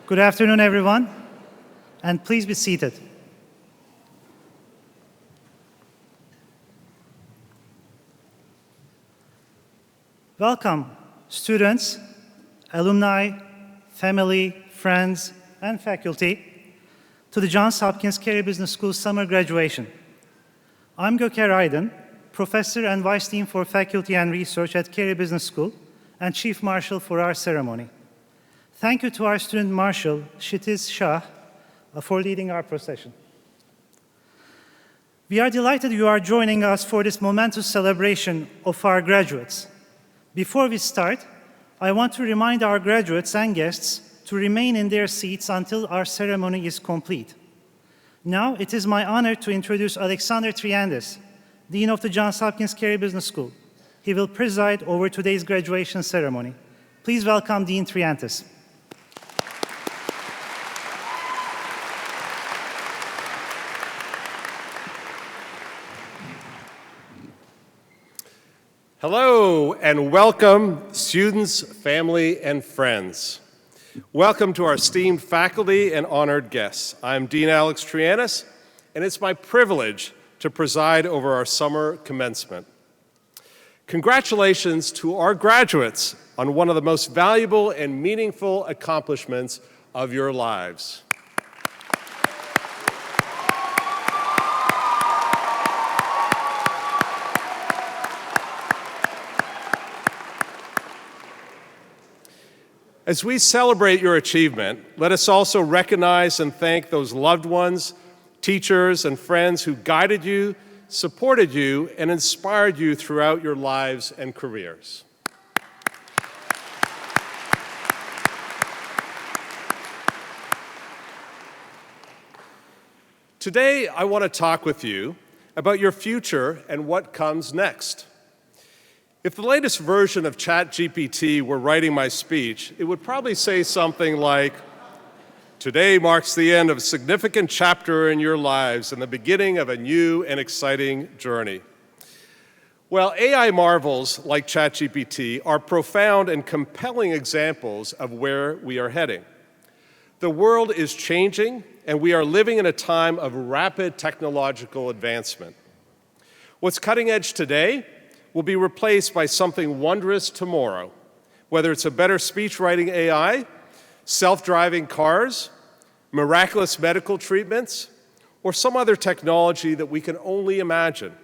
Good afternoon, everyone, and please be seated. Welcome, students, alumni, family, friends, and faculty to the Johns Hopkins Carey Business School summer graduation. I'm Göker Aydın, Professor and Vice Dean for Faculty and Research at Carey Business School and Chief Marshal for our ceremony. Thank you to our student marshal, Shitiz Shah, for leading our procession. We are delighted you are joining us for this momentous celebration of our graduates. Before we start, I want to remind our graduates and guests to remain in their seats until our ceremony is complete. Now, it is my honor to introduce Alexander Triandes, Dean of the Johns Hopkins Carey Business School. He will preside over today's graduation ceremony. Please welcome Dean Triandes. Hello and welcome, students, family, and friends. Welcome to our esteemed faculty and honored guests. I'm Dean Alex Triandes, and it's my privilege to preside over our summer commencement. Congratulations to our graduates on one of the most valuable and meaningful accomplishments of your lives. As we celebrate your achievement, let us also recognize and thank those loved ones, teachers, and friends who guided you, supported you, and inspired you throughout your lives and careers. Today, I want to talk with you about your future and what comes next. If the latest version of ChatGPT were writing my speech, it would probably say something like, "Today marks the end of a significant chapter in your lives and the beginning of a new and exciting journey." Well, AI marvels like ChatGPT are profound and compelling examples of where we are heading. The world is changing, and we are living in a time of rapid technological advancement. What's cutting edge today will be replaced by something wondrous tomorrow, whether it's a better speech-writing AI, self-driving cars, miraculous medical treatments, or some other technology that we can only imagine.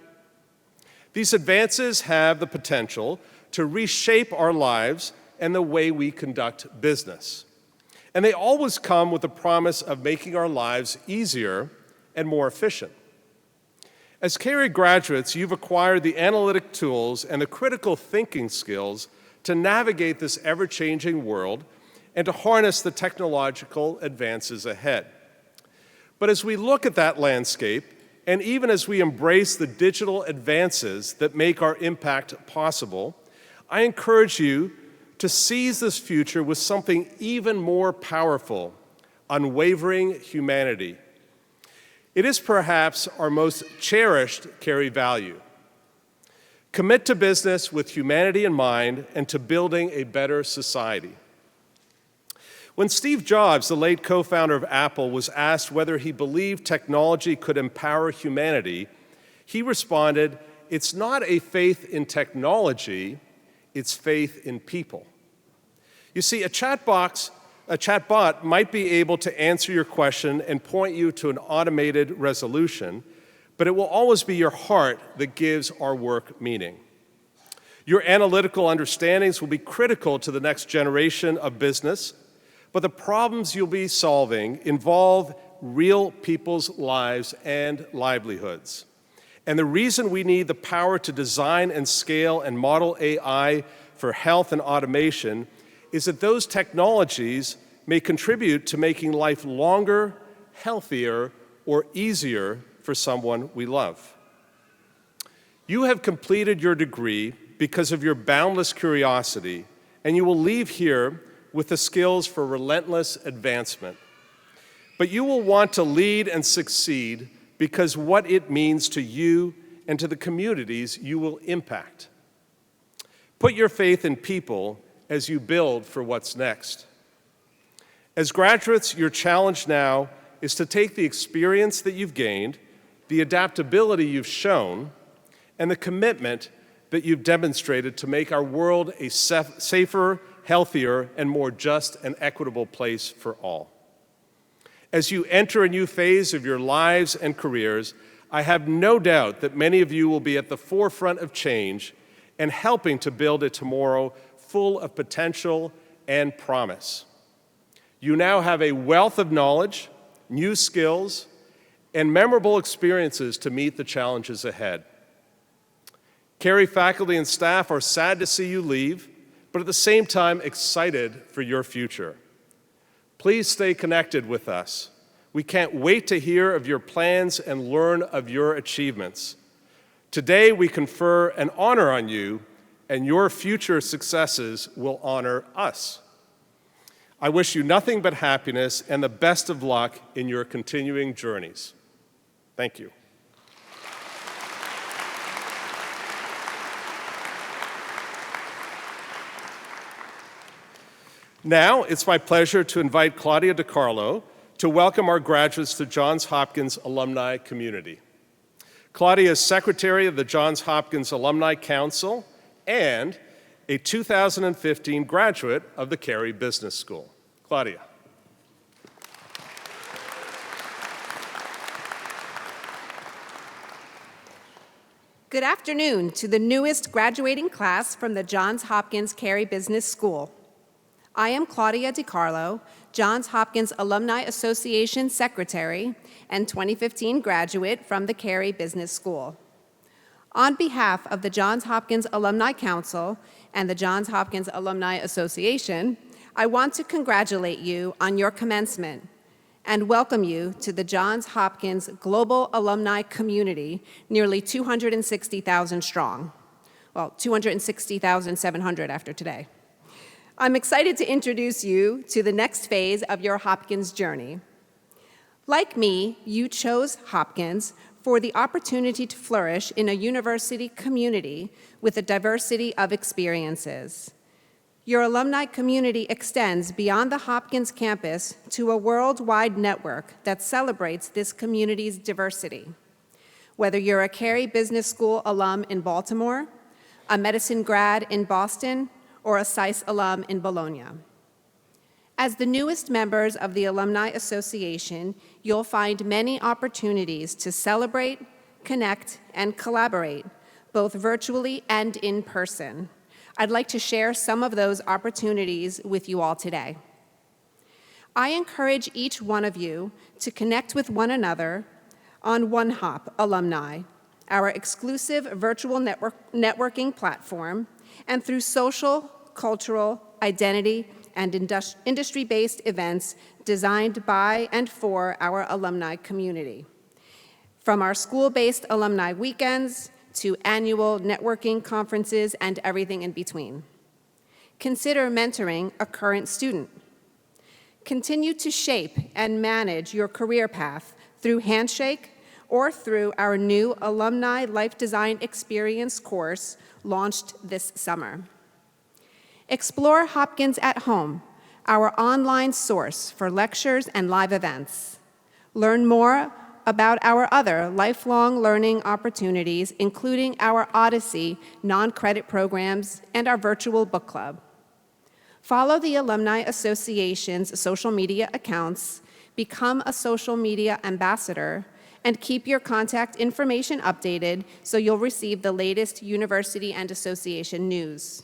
These advances have the potential to reshape our lives and the way we conduct business. And they always come with the promise of making our lives easier and more efficient. As Carey graduates, you've acquired the analytic tools and the critical thinking skills to navigate this ever-changing world and to harness the technological advances ahead. But as we look at that landscape, and even as we embrace the digital advances that make our impact possible, I encourage you to seize this future with something even more powerful: unwavering humanity. It is perhaps our most cherished Carey value. Commit to business with humanity in mind and to building a better society. When Steve Jobs, the late co-founder of Apple, was asked whether he believed technology could empower humanity, he responded, "It's not a faith in technology, it's faith in people." You see, a chatbot might be able to answer your question and point you to an automated resolution, but it will always be your heart that gives our work meaning. Your analytical understandings will be critical to the next generation of business, but the problems you'll be solving involve real people's lives and livelihoods. And the reason we need the power to design and scale and model AI for health and automation is that those technologies may contribute to making life longer, healthier, or easier for someone we love. You have completed your degree because of your boundless curiosity, and you will leave here with the skills for relentless advancement. But you will want to lead and succeed because what it means to you and to the communities you will impact. Put your faith in people as you build for what's next. As graduates, your challenge now is to take the experience that you've gained, the adaptability you've shown, and the commitment that you've demonstrated to make our world a safer, healthier, and more just and equitable place for all. As you enter a new phase of your lives and careers, I have no doubt that many of you will be at the forefront of change and helping to build a tomorrow full of potential and promise. You now have a wealth of knowledge, new skills, and memorable experiences to meet the challenges ahead. Carey faculty and staff are sad to see you leave, but at the same time excited for your future. Please stay connected with us. We can't wait to hear of your plans and learn of your achievements. Today, we confer an honor on you, and your future successes will honor us. I wish you nothing but happiness and the best of luck in your continuing journeys. Thank you. Now, it's my pleasure to invite Claudia DiCarlo to welcome our graduates to Johns Hopkins alumni community. Claudia is Secretary of the Johns Hopkins Alumni Council and a 2015 graduate of the Carey Business School. Claudia. Good afternoon to the newest graduating class from the Johns Hopkins Carey Business School. I am Claudia DiCarlo, Johns Hopkins Alumni Association Secretary and 2015 graduate from the Carey Business School. On behalf of the Johns Hopkins Alumni Council and the Johns Hopkins Alumni Association, I want to congratulate you on your commencement and welcome you to the Johns Hopkins Global Alumni Community, nearly 260,000 strong. Well, 260,700 after today. I'm excited to introduce you to the next phase of your Hopkins journey. Like me, you chose Hopkins for the opportunity to flourish in a university community with a diversity of experiences. Your alumni community extends beyond the Hopkins campus to a worldwide network that celebrates this community's diversity. Whether you're a Carey Business School alum in Baltimore, a medicine grad in Boston, or a SAIS alum in Bologna. As the newest members of the Alumni Association, you'll find many opportunities to celebrate, connect, and collaborate, both virtually and in person. I'd like to share some of those opportunities with you all today. I encourage each one of you to connect with one another on OneHop Alumni, our exclusive virtual networking platform, and through social, cultural, identity, and industry-based events designed by and for our alumni community. From our school-based alumni weekends to annual networking conferences and everything in between. Consider mentoring a current student. Continue to shape and manage your career path through Handshake or through our new Alumni Life Design Experience course launched this summer. Explore Hopkins at Home, our online source for lectures and live events. Learn more about our other lifelong learning opportunities, including our Odyssey non-credit programs and our virtual book club. Follow the Alumni Association's social media accounts, become a social media ambassador, and keep your contact information updated so you'll receive the latest university and association news.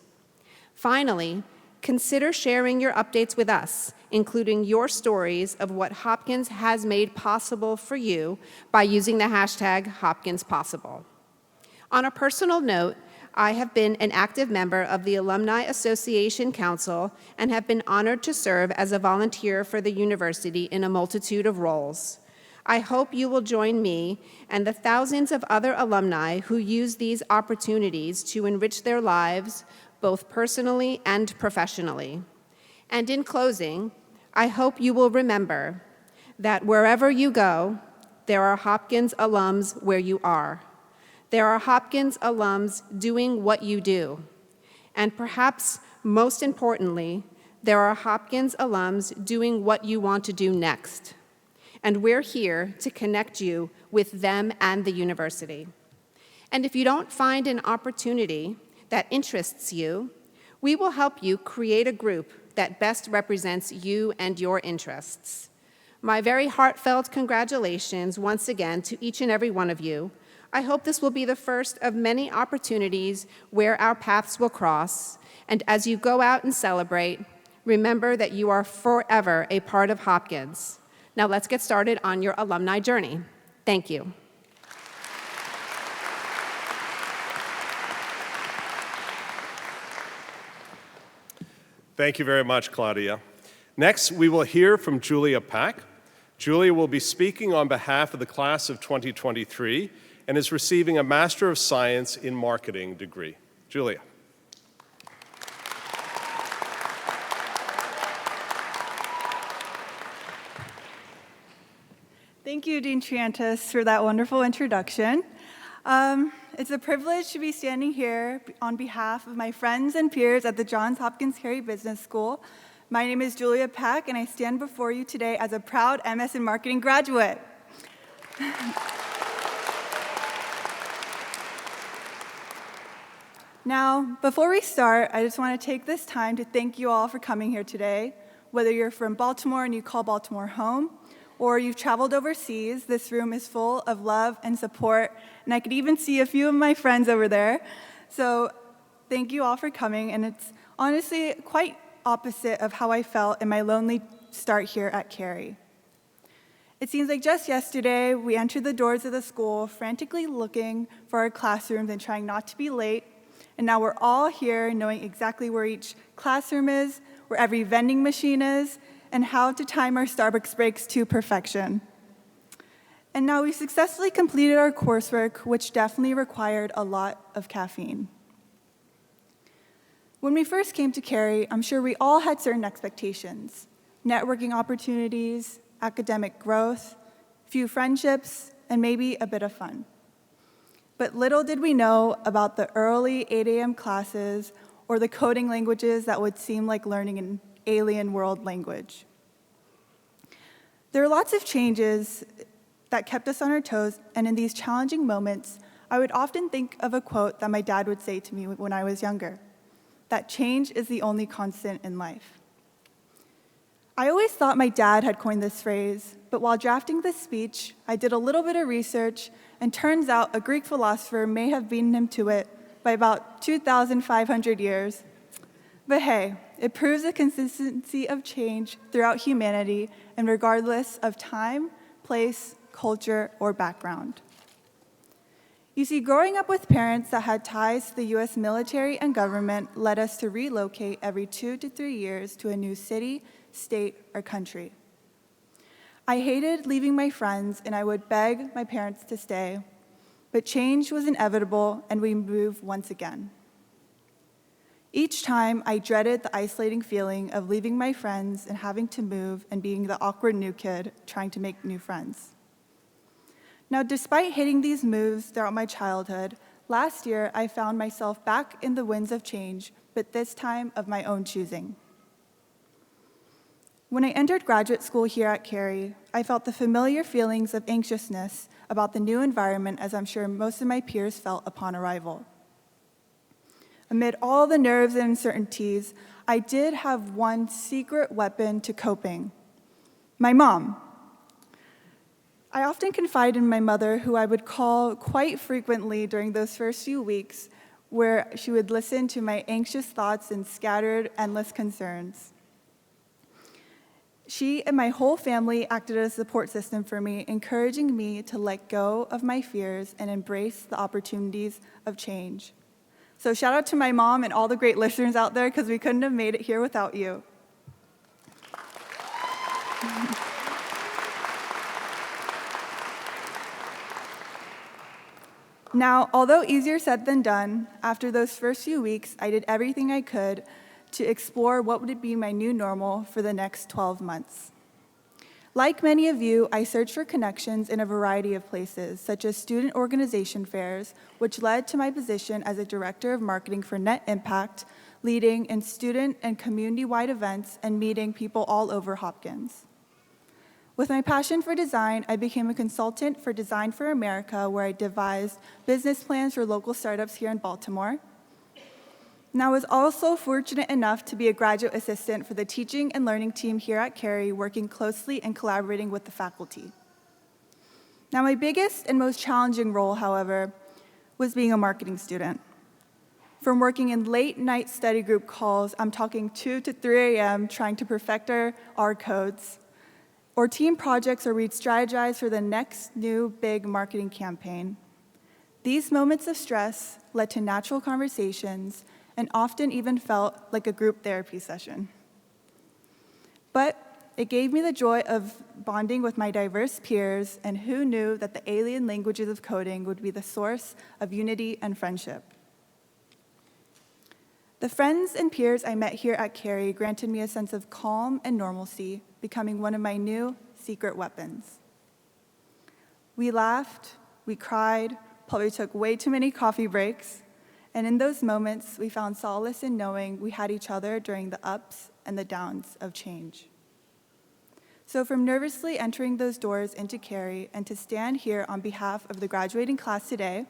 Finally, consider sharing your updates with us, including your stories of what Hopkins has made possible for you by using the hashtag HopkinsPossible. On a personal note, I have been an active member of the Alumni Association Council and have been honored to serve as a volunteer for the university in a multitude of roles. I hope you will join me and the thousands of other alumni who use these opportunities to enrich their lives, both personally and professionally. And in closing, I hope you will remember that wherever you go, there are Hopkins alums where you are. There are Hopkins alums doing what you do. And perhaps most importantly, there are Hopkins alums doing what you want to do next, and we're here to connect you with them and the university. And if you don't find an opportunity that interests you, we will help you create a group that best represents you and your interests. My very heartfelt congratulations once again to each and every one of you. I hope this will be the first of many opportunities where our paths will cross, and as you go out and celebrate, remember that you are forever a part of Hopkins. Now let's get started on your alumni journey. Thank you. Thank you very much, Claudia. Next, we will hear from Julia Pack. Julia will be speaking on behalf of the class of 2023 and is receiving a Master of Science in Marketing degree. Julia. Thank you, Dean Triantis, for that wonderful introduction. It's a privilege to be standing here on behalf of my friends and peers at the Johns Hopkins Carey Business School. My name is Julia Pack, and I stand before you today as a proud MS in Marketing graduate. Now, before we start, I just want to take this time to thank you all for coming here today. Whether you're from Baltimore and you call Baltimore home, or you've traveled overseas, this room is full of love and support, and I could even see a few of my friends over there. So thank you all for coming, and it's honestly quite opposite of how I felt in my lonely start here at Carey. It seems like just yesterday, we entered the doors of the school frantically looking for our classrooms and trying not to be late, and now we're all here knowing exactly where each classroom is, where every vending machine is, and how to time our Starbucks breaks to perfection. And now we've successfully completed our coursework, which definitely required a lot of caffeine. When we first came to Carey, I'm sure we all had certain expectations: networking opportunities, academic growth, few friendships, and maybe a bit of fun. But little did we know about the early 8 a.m. classes or the coding languages that would seem like learning an alien world language. There are lots of changes that kept us on our toes, and in these challenging moments, I would often think of a quote that my dad would say to me when I was younger, that change is the only constant in life. I always thought my dad had coined this phrase, but while drafting this speech, I did a little bit of research, and turns out a Greek philosopher may have beaten him to it by about 2,500 years. But hey, it proves the consistency of change throughout humanity and regardless of time, place, culture, or background. You see, growing up with parents that had ties to the US military and government led us to relocate every 2 to 3 years to a new city, state, or country. I hated leaving my friends, and I would beg my parents to stay, but change was inevitable, and we moved once again. Each time, I dreaded the isolating feeling of leaving my friends and having to move and being the awkward new kid trying to make new friends. Now, despite hating these moves throughout my childhood, last year I found myself back in the winds of change, but this time of my own choosing. When I entered graduate school here at Carey, I felt the familiar feelings of anxiousness about the new environment, as I'm sure most of my peers felt upon arrival. Amid all the nerves and uncertainties, I did have one secret weapon to coping: my mom. I often confide in my mother, who I would call quite frequently during those first few weeks, where she would listen to my anxious thoughts and scattered, endless concerns. She and my whole family acted as a support system for me, encouraging me to let go of my fears and embrace the opportunities of change. So shout out to my mom and all the great listeners out there, because we couldn't have made it here without you. Now, although easier said than done, after those first few weeks, I did everything I could to explore what would be my new normal for the next 12 months. Like many of you, I searched for connections in a variety of places, such as student organization fairs, which led to my position as a director of marketing for Net Impact, leading in student and community-wide events and meeting people all over Hopkins. With my passion for design, I became a consultant for Design for America, where I devised business plans for local startups here in Baltimore. And I was also fortunate enough to be a graduate assistant for the teaching and learning team here at Carey, working closely and collaborating with the faculty. Now, my biggest and most challenging role, however, was being a marketing student. From working in late-night study group calls, I'm talking 2 to 3 a.m. trying to perfect our codes, or team projects where we'd strategize for the next new big marketing campaign. These moments of stress led to natural conversations and often even felt like a group therapy session. But it gave me the joy of bonding with my diverse peers, and who knew that the alien languages of coding would be the source of unity and friendship. The friends and peers I met here at Carey granted me a sense of calm and normalcy, becoming one of my new secret weapons. We laughed, we cried, probably took way too many coffee breaks, and in those moments, we found solace in knowing we had each other during the ups and the downs of change. So from nervously entering those doors into Carey and to stand here on behalf of the graduating class today,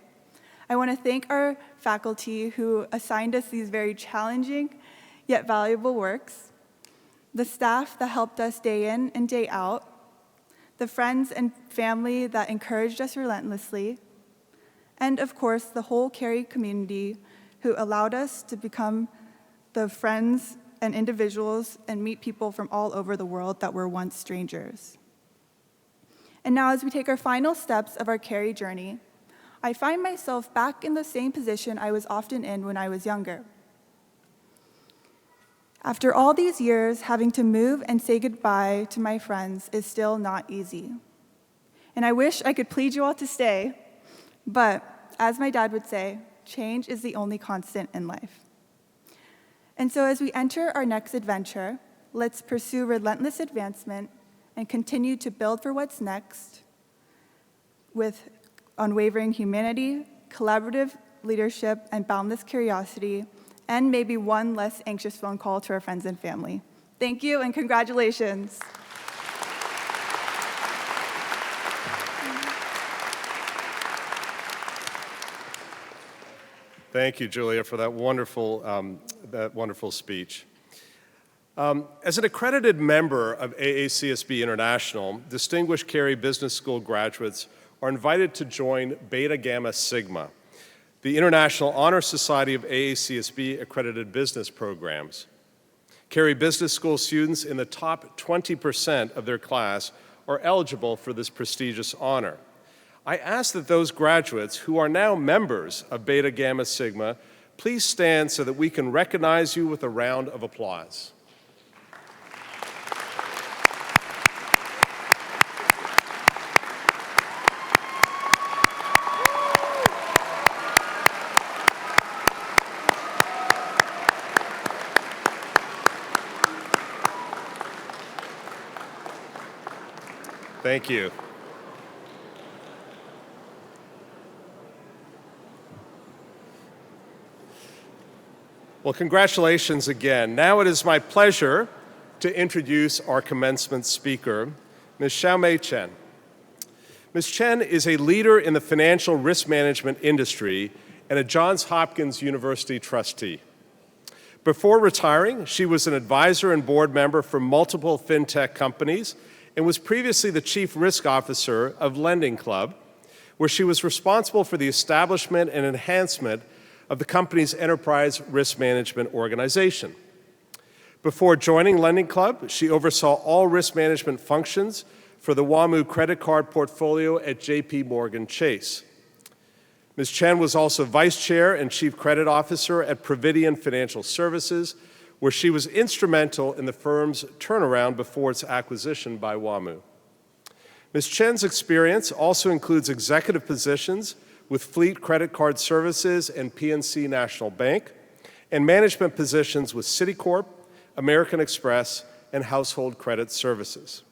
I want to thank our faculty who assigned us these very challenging yet valuable works, the staff that helped us day in and day out, the friends and family that encouraged us relentlessly, and of course, the whole Carey community who allowed us to become the friends and individuals and meet people from all over the world that were once strangers. And now, as we take our final steps of our Carey journey, I find myself back in the same position I was often in when I was younger. After all these years, having to move and say goodbye to my friends is still not easy. And I wish I could plead you all to stay, but as my dad would say, change is the only constant in life. And so as we enter our next adventure, let's pursue relentless advancement and continue to build for what's next with unwavering humanity, collaborative leadership, and boundless curiosity, and maybe one less anxious phone call to our friends and family. Thank you, and congratulations. Thank you, Julia, for that wonderful speech. As an accredited member of AACSB International, distinguished Carey Business School graduates are invited to join Beta Gamma Sigma, the International Honor Society of AACSB accredited business programs. Carey Business School students in the top 20% of their class are eligible for this prestigious honor. I ask that those graduates who are now members of Beta Gamma Sigma please stand so that we can recognize you with a round of applause. Thank you. Well, congratulations again. Now it is my pleasure to introduce our commencement speaker, Ms. Chaomei Chen. Ms. Chen is a leader in the financial risk management industry and a Johns Hopkins University Trustee. Before retiring, she was an advisor and board member for multiple fintech companies and was previously the chief risk officer of Lending Club, where she was responsible for the establishment and enhancement of the company's enterprise risk management organization. Before joining Lending Club, she oversaw all risk management functions for the WAMU credit card portfolio at JP Morgan Chase. Ms. Chen was also vice chair and chief credit officer at Providian Financial Services, where she was instrumental in the firm's turnaround before its acquisition by WAMU. Ms. Chen's experience also includes executive positions with Fleet Credit Card Services and PNC National Bank, and management positions with Citicorp, American Express, and Household Credit Services.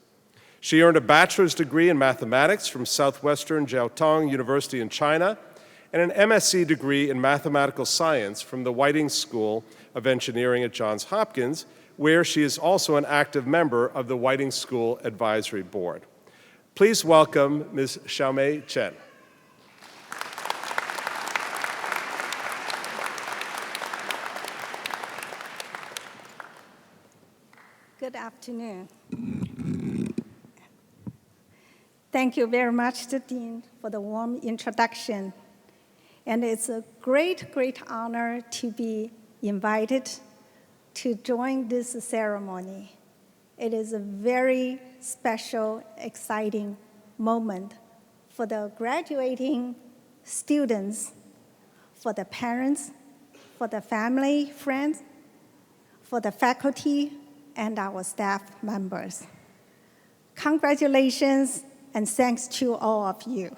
She earned a bachelor's degree in mathematics from Southwestern Jiaotong University in China and an MSc degree in mathematical science from the Whiting School of Engineering at Johns Hopkins, where she is also an active member of the Whiting School Advisory Board. Please welcome Ms. Chaomei Chen. Good afternoon. Thank you very much, the Dean, for the warm introduction. And it's a great, great honor to be invited to join this ceremony. It is a very special, exciting moment for the graduating students, for the parents, for the family, friends, for the faculty, and our staff members. Congratulations and thanks to all of you.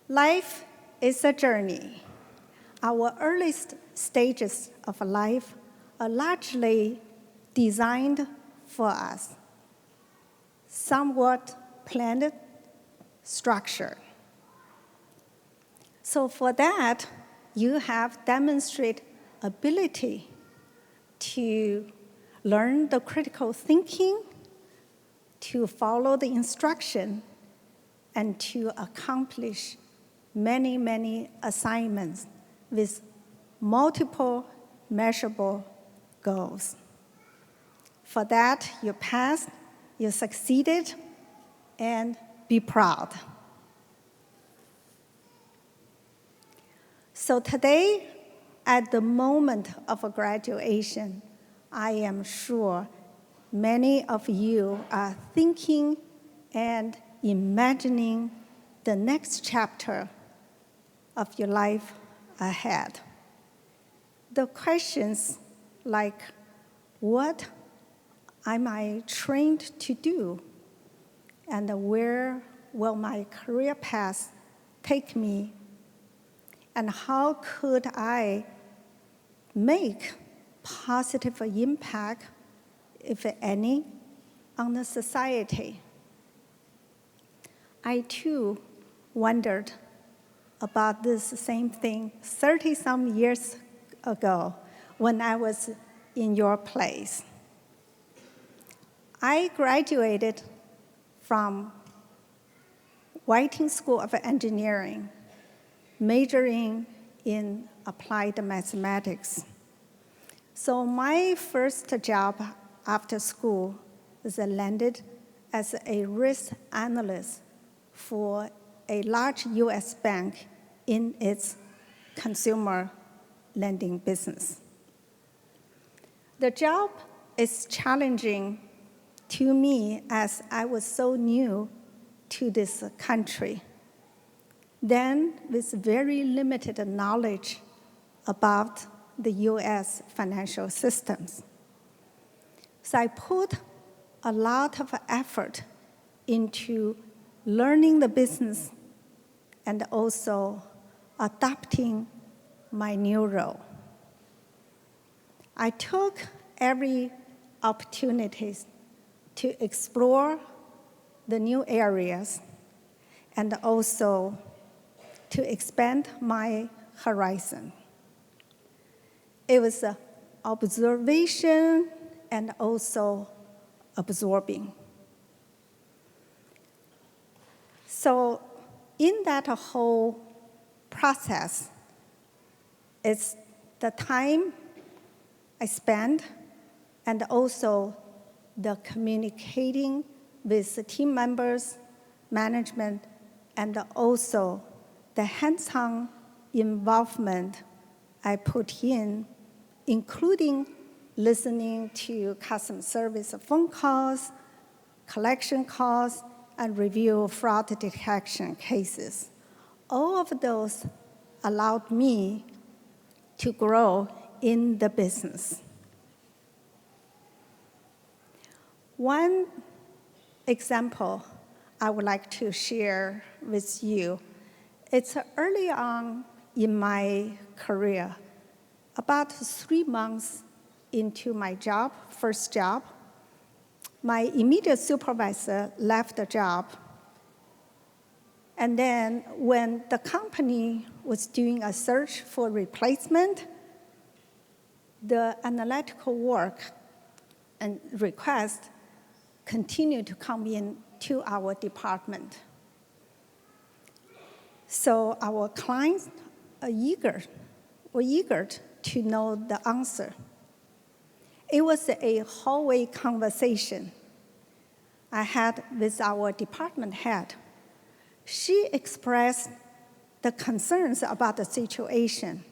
Life is a journey. Our earliest stages of life are largely designed for us, somewhat planned, structured. So for that, you have demonstrated ability to learn the critical thinking, to follow the instruction, and to accomplish many, many assignments with multiple measurable goals. For that, you passed, you succeeded, and be proud. So today, at the moment of graduation, I am sure many of you are thinking and imagining the next chapter of your life ahead. The questions like, what am I trained to do? And where will my career path take me? And how could I make positive impact, if any, on the society? I too wondered about this same thing 30-some years ago when I was in your place. I graduated from Whiting School of Engineering, majoring in applied mathematics. So my first job after school was landed as a risk analyst for a large US bank in its consumer lending business. The job is challenging to me as I was so new to this country, then with very limited knowledge about the US financial systems. So I put a lot of effort into learning the business and also adapting my new role. I took every opportunity to explore the new areas and also to expand my horizon. It was observation and also absorbing. So in that whole process, it's the time I spend and also the communicating with the team members, management, and also the hands-on involvement I put in, including listening to customer service phone calls, collection calls, and review fraud detection cases. All of those allowed me to grow in the business. One example I would like to share with you, it's early on in my career, about 3 months into my job, first job, my immediate supervisor left the job. And then when the company was doing a search for replacement, the analytical work and requests continued to come in to our department. So our clients were eager to know the answer. It was a hallway conversation I had with our department head. She expressed the concerns about the situation.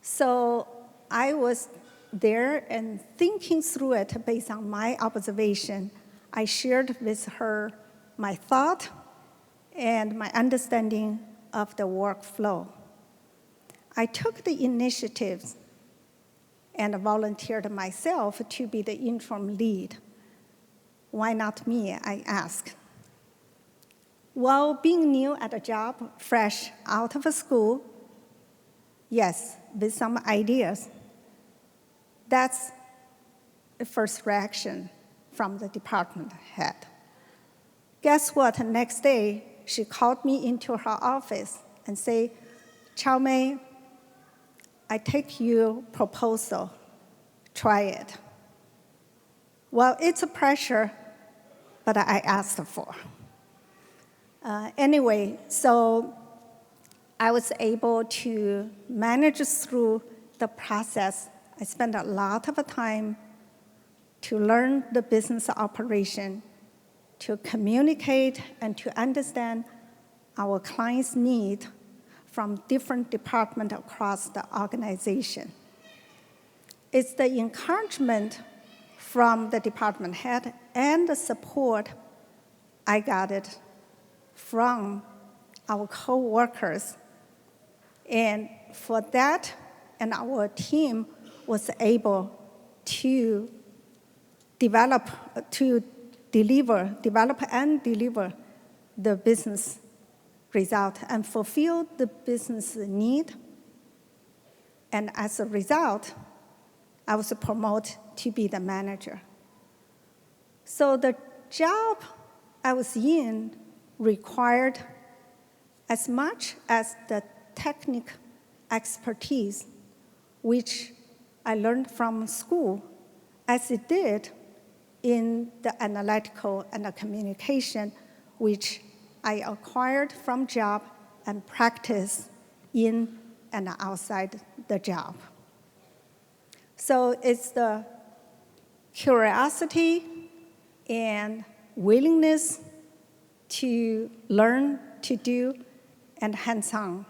So I was there and thinking through it based on my observation. I shared with her my thought and my understanding of the workflow. I took the initiative and volunteered myself to be the interim lead. Why not me, I asked. While being new at a job, fresh out of school, yes, with some ideas, that's the first reaction from the department head. Guess what? Next day, she called me into her office and said, Chaomei, I take your proposal, try it. Well, it's a pressure, but I asked for. Anyway, so I was able to manage through the process. I spent a lot of time to learn the business operation, to communicate and to understand our clients' need from different departments across the organization. It's the encouragement from the department head and the support I got it from our co-workers. And for that, and our team was able to develop and deliver the business result and fulfill the business need. And as a result, I was promoted to be the manager. So the job I was in required as much as the technical expertise, which I learned from school, as it did in the analytical and the communication, which I acquired from job and practice in and outside the job. So it's the curiosity and willingness to learn, to do, and hands-on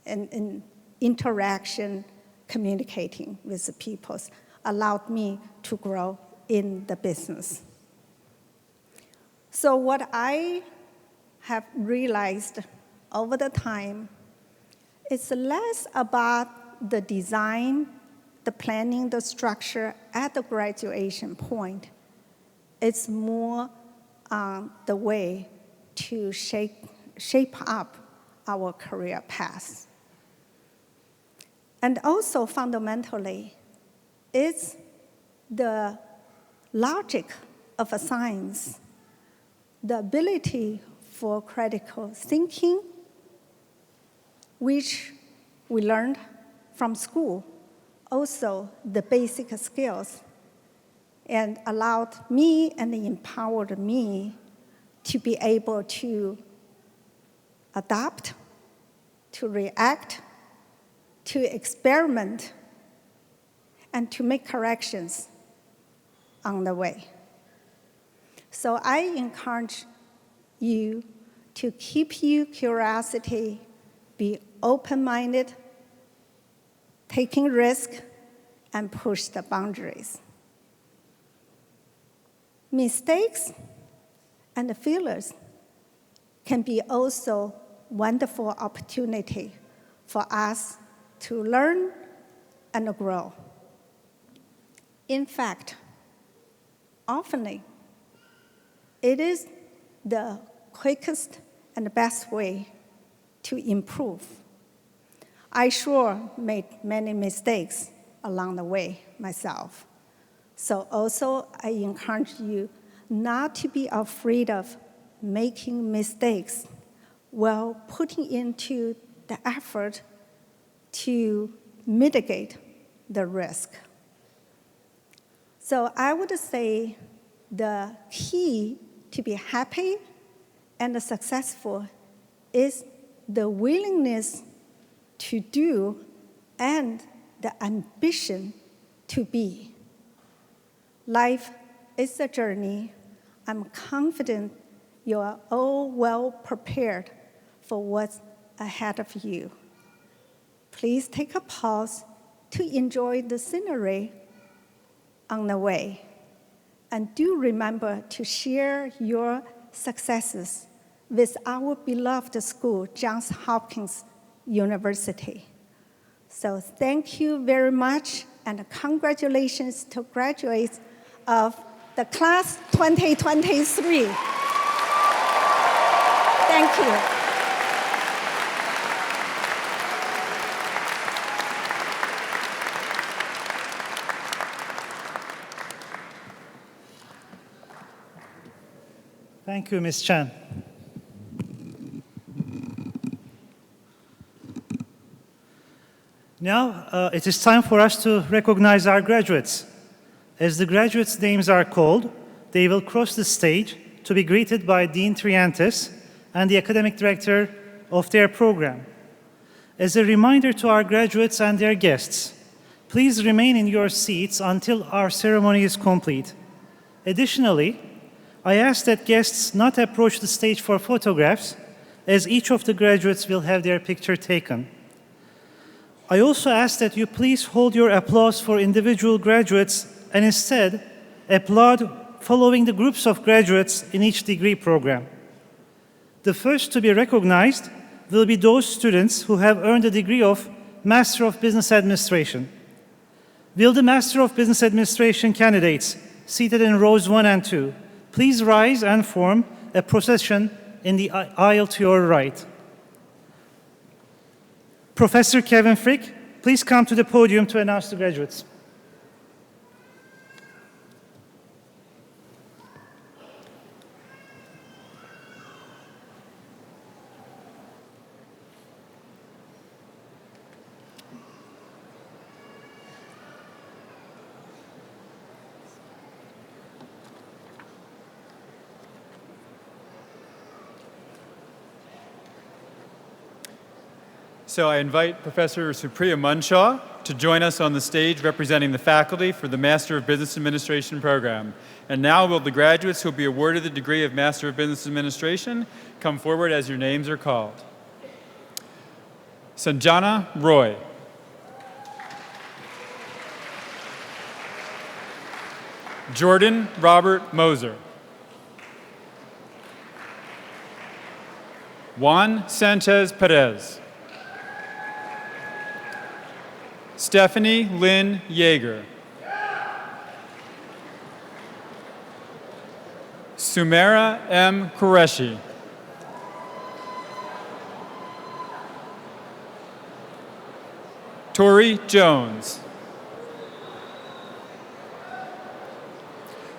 in interaction, communicating with the people allowed me to grow in the business. So what I have realized over the time is less about the design, the planning, the structure at the graduation point. It's more the way to shape up our career path. And also fundamentally, it's the logic of a science, the ability for critical thinking, which we learned from school, also the basic skills, and allowed me and empowered me to be able to adapt, to react, to experiment, and to make corrections on the way. So I encourage you to keep your curiosity, be open-minded, taking risk, and push the boundaries. Mistakes and failures can be also wonderful opportunity for us to learn and grow. In fact, often it is the quickest and best way to improve. I sure made many mistakes along the way myself, So also, I encourage you not to be afraid of making mistakes while putting into the effort to mitigate the risk. So I would say the key to be happy and successful is the willingness to do and the ambition to be. Life is a journey. I'm confident you are all well prepared for what's ahead of you. Please take a pause to enjoy the scenery on the way. And do remember to share your successes with our beloved school, Johns Hopkins University. So thank you very much, and congratulations to graduates of the class 2023. Thank you. Thank you, Ms. Chen. Now, it is time for us to recognize our graduates. As the graduates' names are called, they will cross the stage to be greeted by Dean Triantis and the academic director of their program. As a reminder to our graduates and their guests, please remain in your seats until our ceremony is complete. Additionally, I ask that guests not approach the stage for photographs, as each of the graduates will have their picture taken. I also ask that you please hold your applause for individual graduates and instead applaud following the groups of graduates in each degree program. The first to be recognized will be those students who have earned the degree of Master of Business Administration. Will the Master of Business Administration candidates seated in rows 1 and 2 please rise and form a procession in the aisle to your right. Professor Kevin Frick, please come to the podium to announce the graduates. So I invite Professor Supriya Munshaw to join us on the stage representing the faculty for the Master of Business Administration program. And now will the graduates who will be awarded the degree of Master of Business Administration come forward as your names are called. Sanjana Roy. Jordan Robert Moser. Juan Sanchez Perez. Stephanie Lynn Yeager. Sumera M. Qureshi. Tori Jones.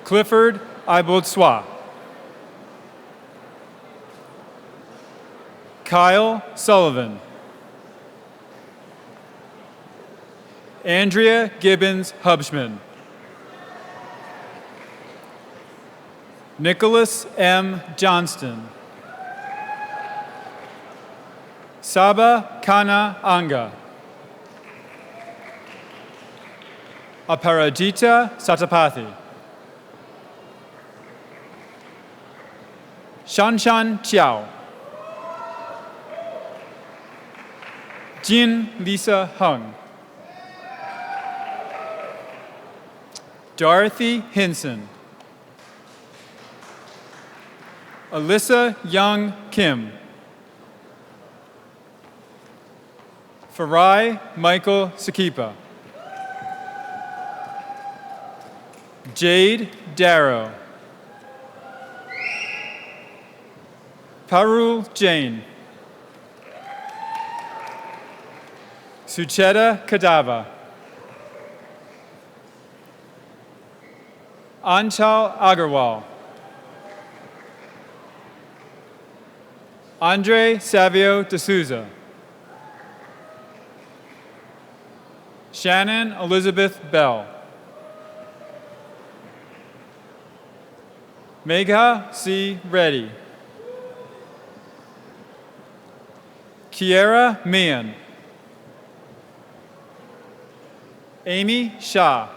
Clifford Ibotswa. Kyle Sullivan. Andrea Gibbons Hubschman. Nicholas M. Johnston. Saba Kana Anga. Aparajita Satapathy. Shanshan Chiao. Jin Lisa Hung. Dorothy Hinson. Alyssa Young Kim. Farai Michael Sakipa. Jade Darrow. Parul Jain. Sucheta Kadava. Anchal Agarwal. Andre Savio D'Souza. Shannon Elizabeth Bell. Megha C. Reddy. Kiera Mian. Amy Shah.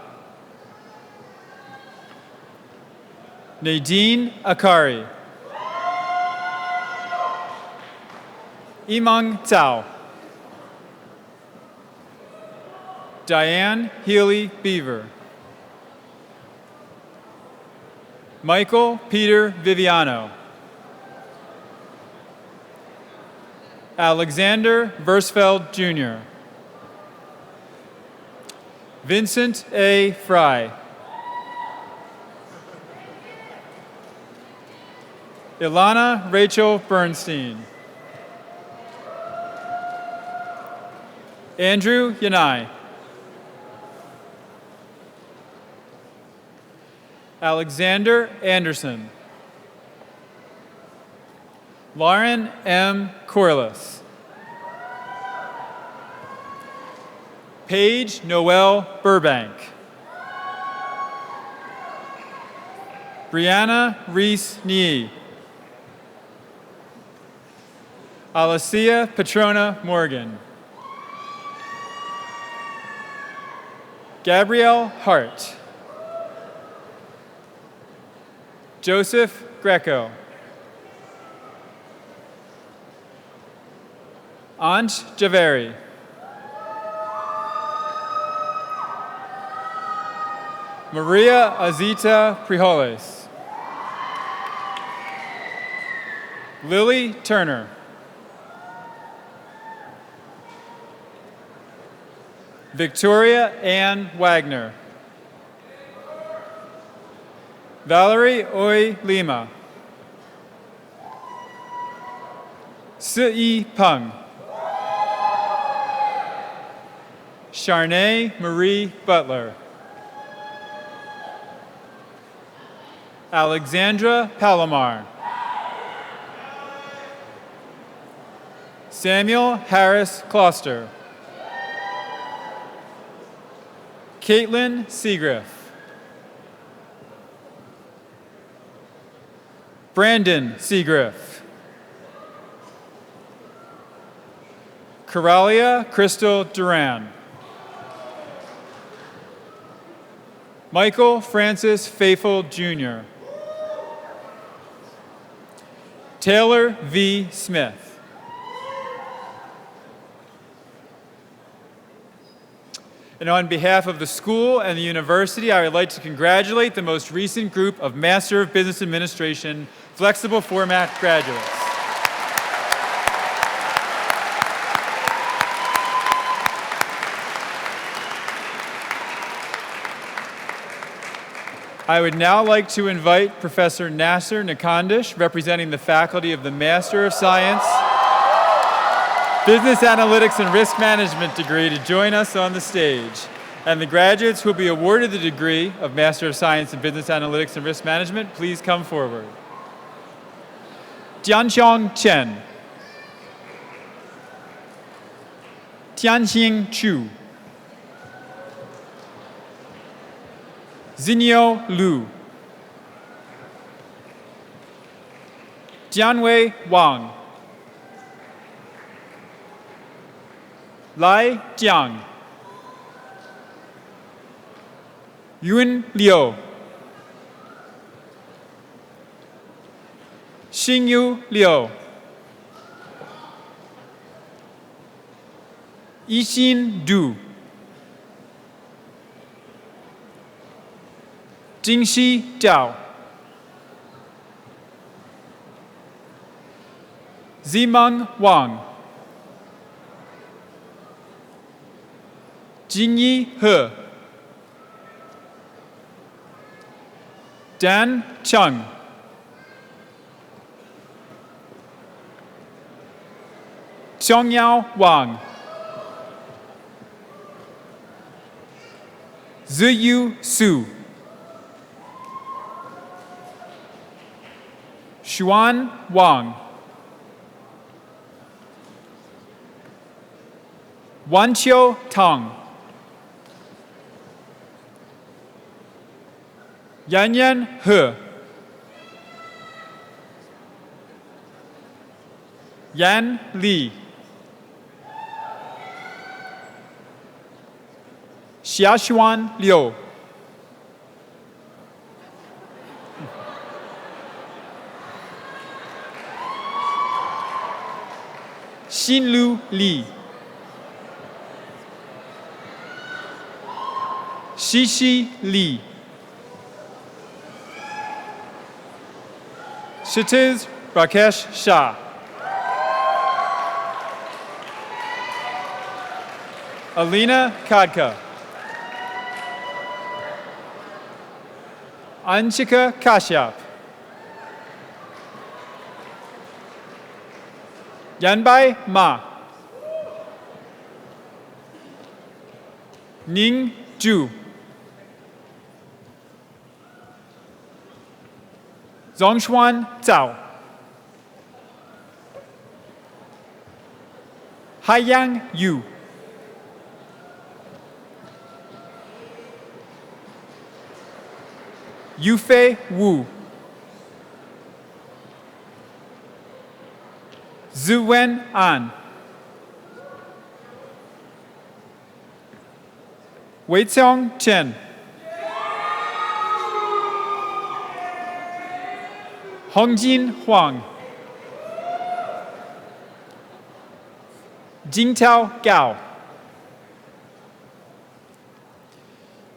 Nadine Akari. Imang Tsao. Diane Healy Beaver. Michael Peter Viviano. Alexander Versfeld Jr. Vincent A. Fry. Ilana Rachel Bernstein. Andrew Yanai. Alexander Anderson. Lauren M. Corliss. Paige Noel Burbank. Brianna Reese Nee. Alicia Petrona Morgan. Gabrielle Hart. Joseph Greco. Anj Javeri. Maria Azita Prijoles. Lily Turner. Victoria Ann Wagner. Valerie Oi Lima. Si Peng. Charnay Marie Butler. Alexandra Palomar. Samuel Harris Closter. Caitlin Seagriff. Brandon Seagriff. Coralia Crystal Duran. Michael Francis Faithful Jr. Taylor V. Smith. And on behalf of the school and the university, I would like to congratulate the most recent group of Master of Business Administration flexible format graduates. I would now like to invite Professor Nasser Nakandish, representing the faculty of the Master of Science, Business Analytics and Risk Management degree to join us on the stage. And the graduates who will be awarded the degree of Master of Science in Business Analytics and Risk Management, please come forward. Jianxiong Chen. Tianxing Chu. Zinyo Lu. Jianwei Wang. Lai Jiang. Yun Liu. Xingyu Liu. Yixin Du. Jingxi Zhao. Zimeng Wang. Jingyi He. Dan Chung. Xiangyao Wang. Ziyu Su. Xuan Wang, Wanqiu Tang, Yanyan He, Yan Li, Xiaxuan Liu, Xinlu Li, Xixi Li, Shitiz Rakesh Shah, Alina Kadka, Anshika Kashyap, Yanbai Ma, Ning Zhu, Zongshuan Zhao, Haiyang Yu, Yufei Wu, Zuwen An, Weiqiong Chen, Hongjin Huang, Jingtao Gao,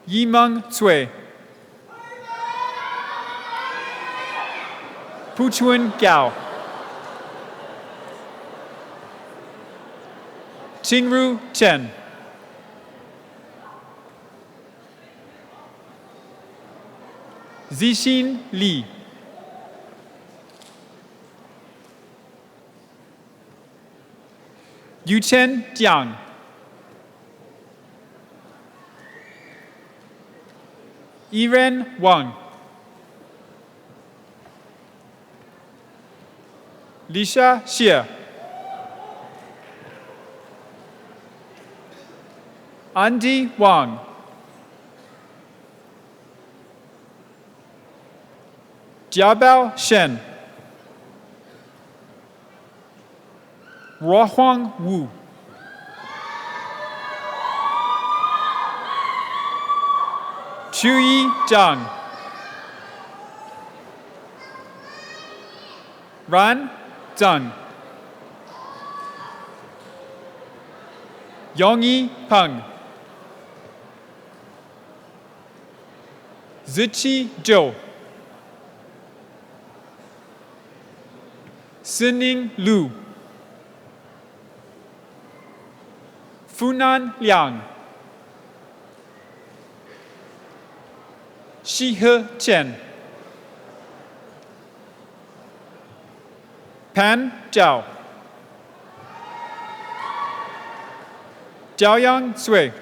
Yimeng Cui, Puchun Gao, Qingru Chen, Zixin Li, Yuchen Jiang, Yiren Wang, Lisha Xie, Andy Wang, Jiabao Shen, Ruohuang Wu, Chuyi Zhang, Ran Zhang, Yongyi Peng, Ziqi Zhou, Sining Lu, Funan Liang, Shihe Chen, Pan Zhao, Jiaoyang Cui,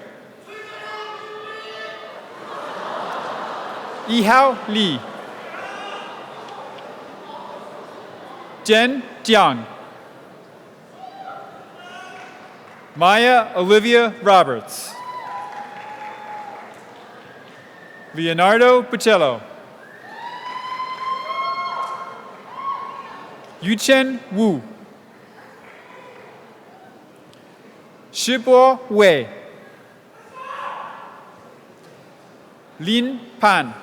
Yihao Li, Jen Jiang, Maya Olivia Roberts, Leonardo Pacello, Yuchen Wu, Shibo Wei, Lin Pan,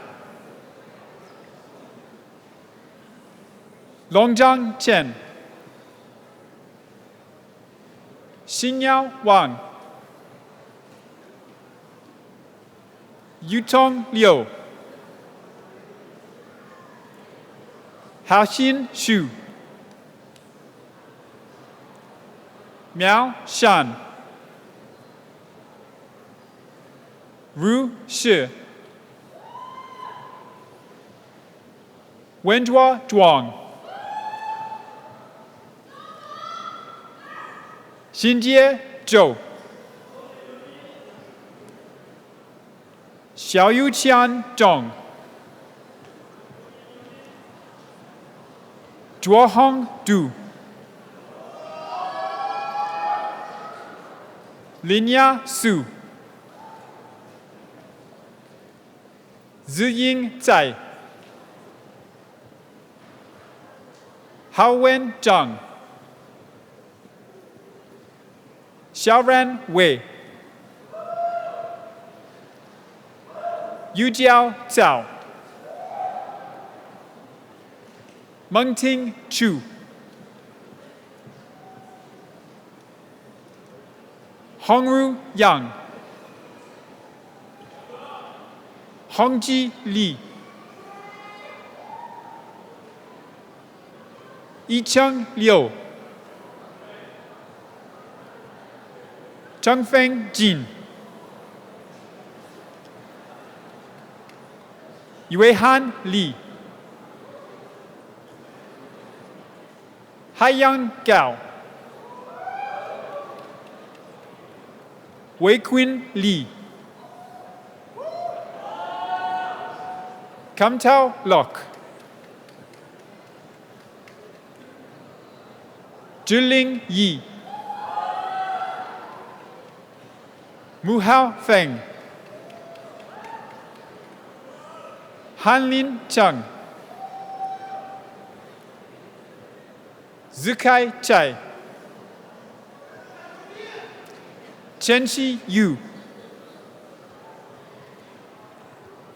Longzhang Chen, Xinyao Wang, Yutong Liu, Haoxin Xu, Miao Shan, Ru Shi, Wenzhua Zhuang, Xinjie Zhou, Xiaoyuqian Zhong, Chúa Hong Du, Linya Su, Ziying Zai, Haowen Zhang, Xiaoran Wei, Yujiao Zhao, Mengting Chu, Hongru Yang, Hongji Li, Yicheng Liu, Zhengfeng Jin, Yuehan Li, Haiyang Gao, Weiqun Li, Kamtao Lok, Zhiling Yi, Muhao Feng, Hanlin Cheng, Zikai Chai, Chenxi Yu,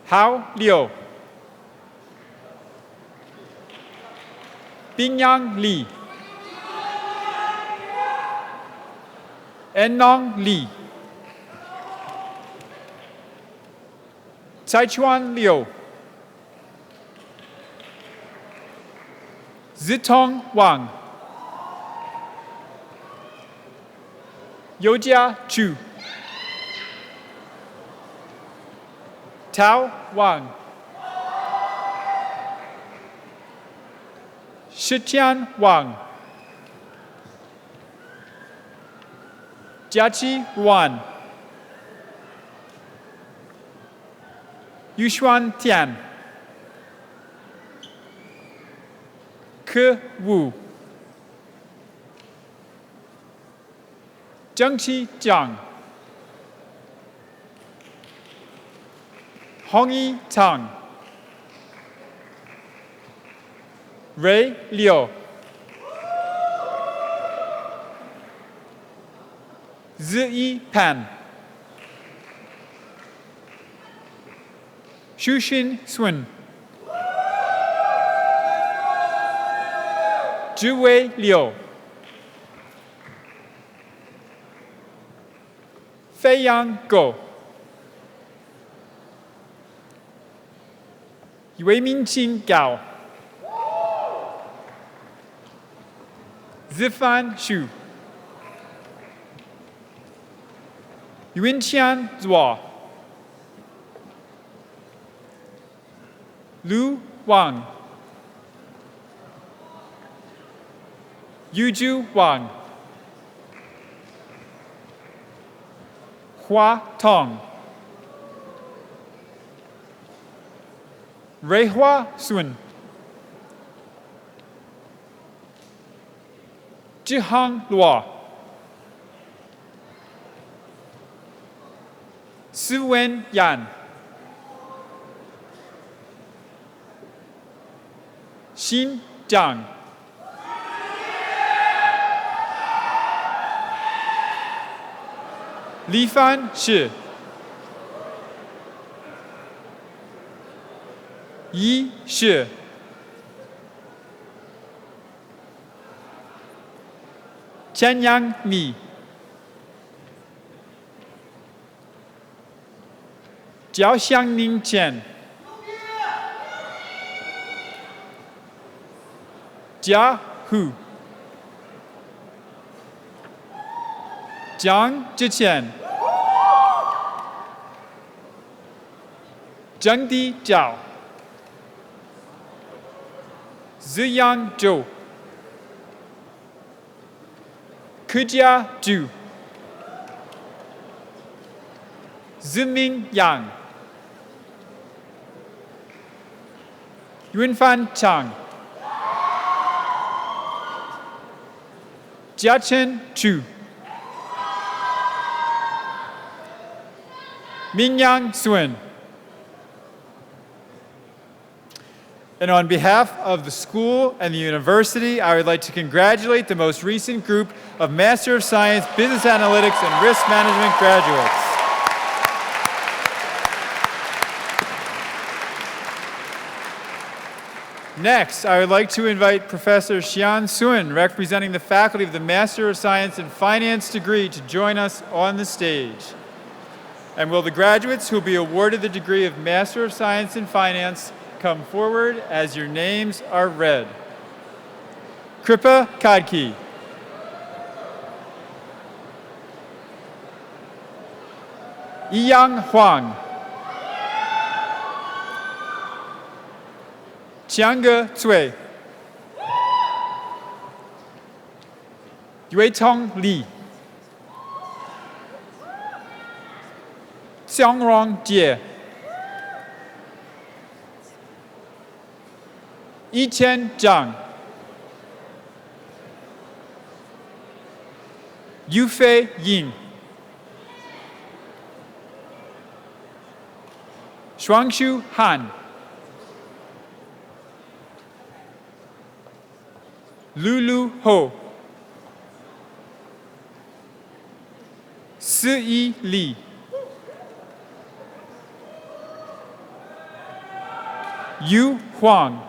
Hao Liu, Bingyang Li, Ennong Li, Caichuan Liu, Zitong Wang, Youjia Chu, Tao Wang, Shiqian Wang, Jiaqi Wan, Yushuan Tian, Ke Wu, Zhengqi Jiang, Hongyi Tang, Ray Liu, Ziyi Pan, Shushin Sun, Zhiwei Liu, Feiyang Go, Yueminqing Gao, Zifan Xu, Yunqian Zhuo, Lu Wang, Yuju Wang, Hua Tong, Reihua Sun, Zhihang Luo, Siwen Yan, Xin Zhang, Li Fan Shi, Yi Shi, Qianyang Mi, Jiaoxiangning Chen, Jia Hu, Jiang Zhiqian, Zhengdi Zhao, Ziyang Zhou, Kujia Zhu, Ziming Yang, Yunfan Chang, Jiachen Chu. Mingyang Sun. And on behalf of the school and the university, I would like to congratulate the most recent group of Master of Science, Business Analytics, and Risk Management graduates. Next, I would like to invite Professor Xian Sun, representing the faculty of the Master of Science in Finance degree, to join us on the stage. And will the graduates who will be awarded the degree of Master of Science in Finance come forward as your names are read? Kripa Kadki. Yiyang Huang. Chiangge Cui. Yuetong Li. Xiangrong Jie. Yiqian Zhang. Yufei Yin. Shuangshu Han. Lulu Ho. Si Li. Yu Huang.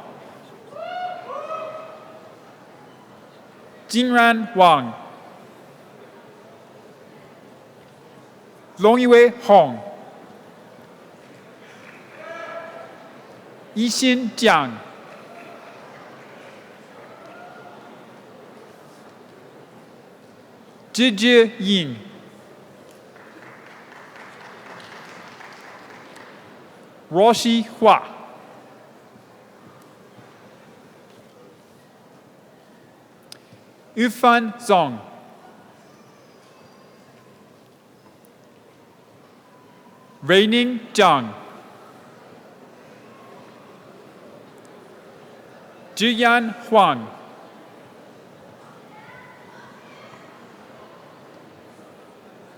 Jinran Wang. Longyue Hong. Yixin Jiang. Zhizhi Yin. Roshi Hua. Yufan Zong. Reining Zhang. Zhiyan Huang.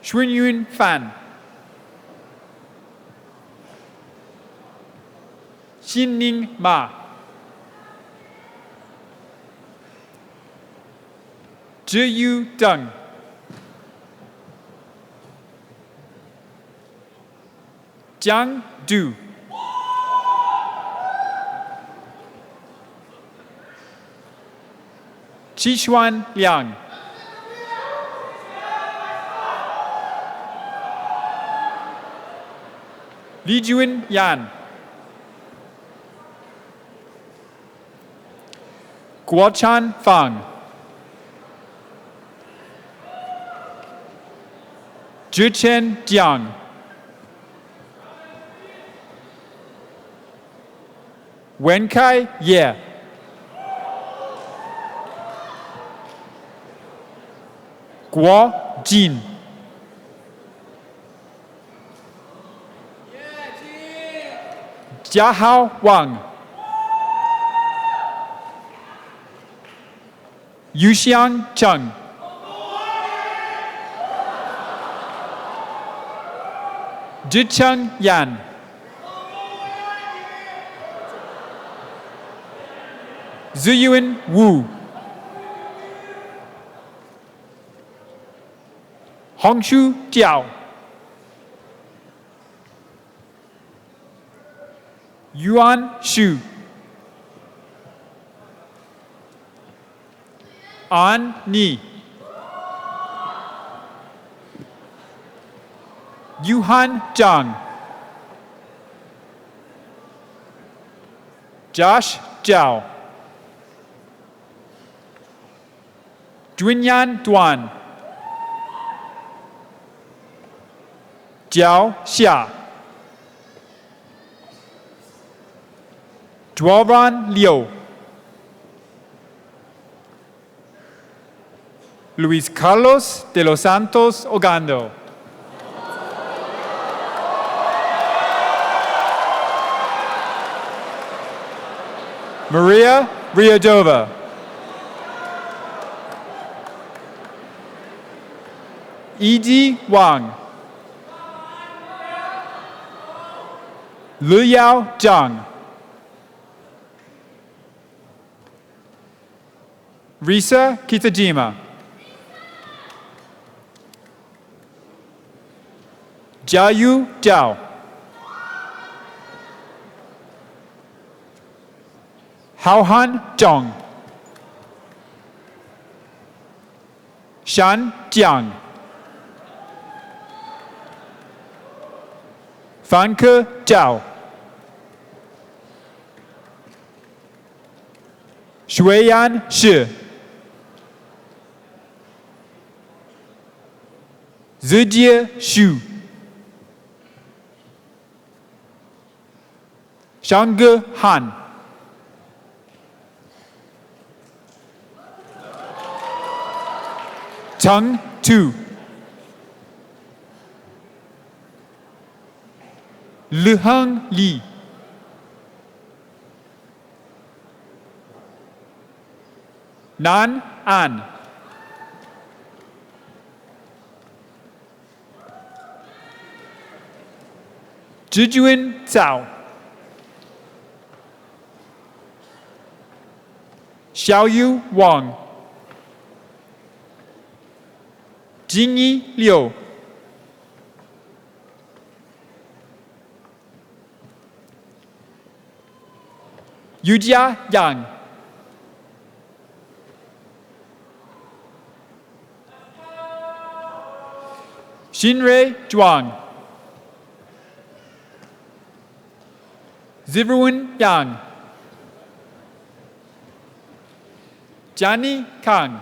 Xunyun Fan. Xinning Ma. Zhiyu Deng. Jiang Du. Qishuan Liang. Li Jun Yan. Guochan Fang. Zhichen Jiang. Wenkai Ye. Guo Jin. Jiahao Wang. Yuxiang Cheng. Zhicheng Yan. Ziyuan Wu. Hongshu Jiao. Yuan Shu. An Ni. Yuhan Zhang. Josh Zhao. Junyan Duan. Jiao Xia. Duoran Liu. Luis Carlos de los Santos Ogando. Maria Riadova. E.D. Wang, Luyao Zhang, Risa Kitajima, Jiayu Zhao, Haohan Zhong, Shan Jiang, Fanke Zhao, Shuiyan Shi, Zijie Xu, Shangge Han, Cheng Tu, Liheng Li, Nan An, Zhijuan Zhao, Xiaoyu Wang, Jingyi Liu, Yujia Yang, Xinrui Zhuang, Zivrun Yang, Jiani Kang,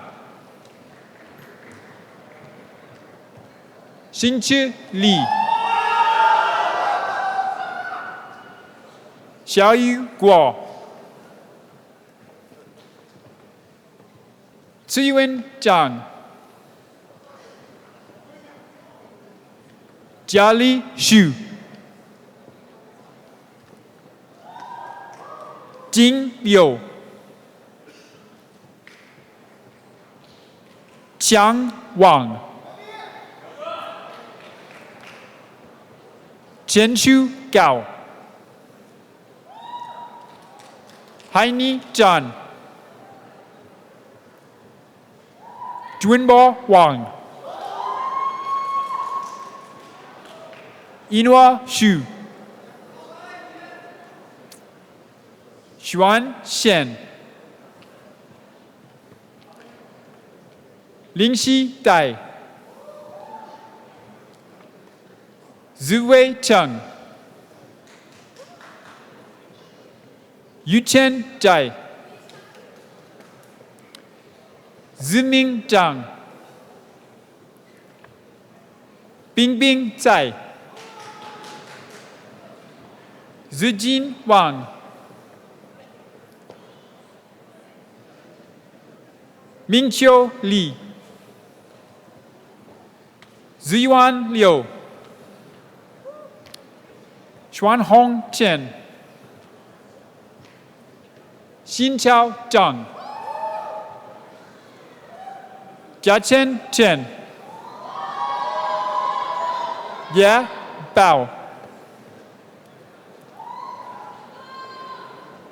Xinqi Li, Xiaoyu Guo, Ciyuan Zhang, Jiali Xu, Jing Liu, Qiang Wang, Qianshu Gao, Haini Zhan, Junbo Wang, Inhua Xu, Xuan Xian, Lingxi Dai, Ziwei Cheng, Yuchen Zhai, Ziming Zhang, Bingbing Zai, Zijin Wang, Mingqiu Li, Ziyuan Liu, Xuanhong Chen, Xinqiao Zhang, Jiachen Chen, Ye Bao,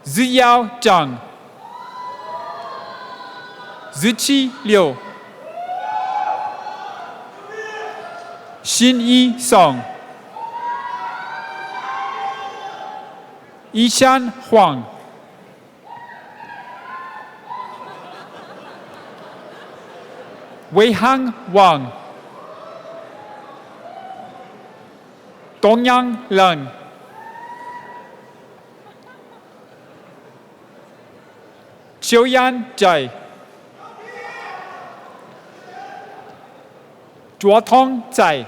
Ziyao Zhang, Ziqi Liu, Xinyi Song, Yishan Huang, Weihang Wang, Dongyang Leng, Qiuyan Zhai, Zhuotong Zai,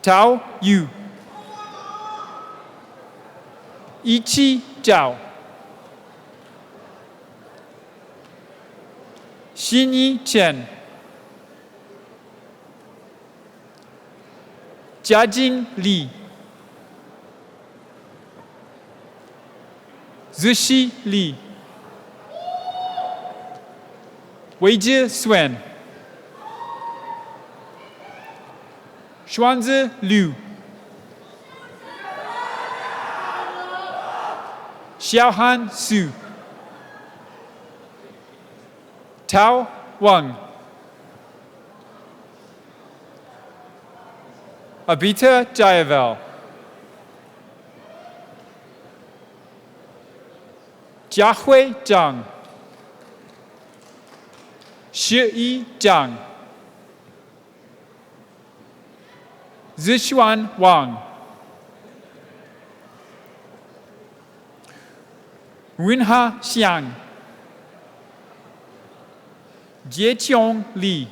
Tao Yu, Yiqi Zhao, Xinyi Chen, Jiajing Li, Zishi Li, Weijie Swen, xuan zi liu, xiaohan su, Tao Wang, Abita Jayavel, Jiahui Zhang, Shi Zhang, Zixuan Wang, Winha Xiang, Jieqiong Li,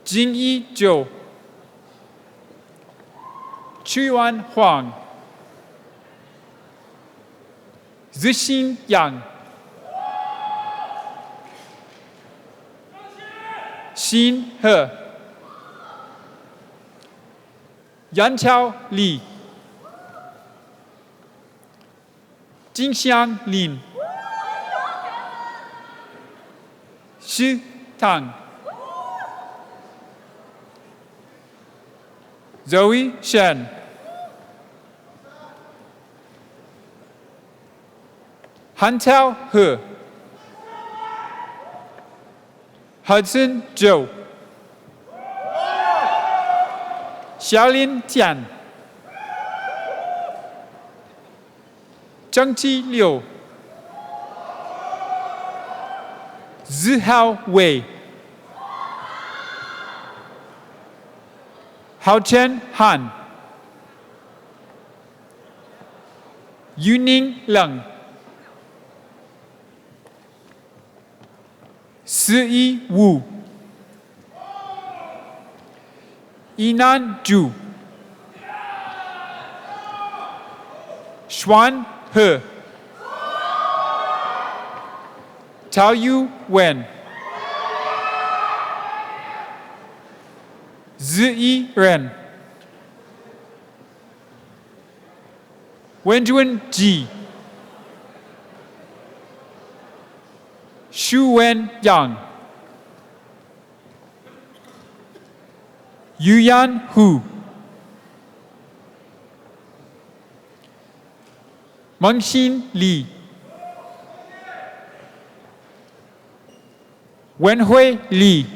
Jingyi Zhou, Chuyuan Huang, Zixin Yang, Xin He, Yanqiao Li, Jingxiang Lin, Shi Tang, Zoe Shen, Hantao He, Hudson Zhou, Xiaolin Tian, Zhengqi Liu, Zihao Wei, Haochen Han, Yuning Leng, Si Wu, Yinan Zhu, Xuan He, Tao Yu Wen, Zi Ren, Wenjun Ji, Xu Wen Yang, Yuyan Hu, Mengxin Li, Wenhui Li,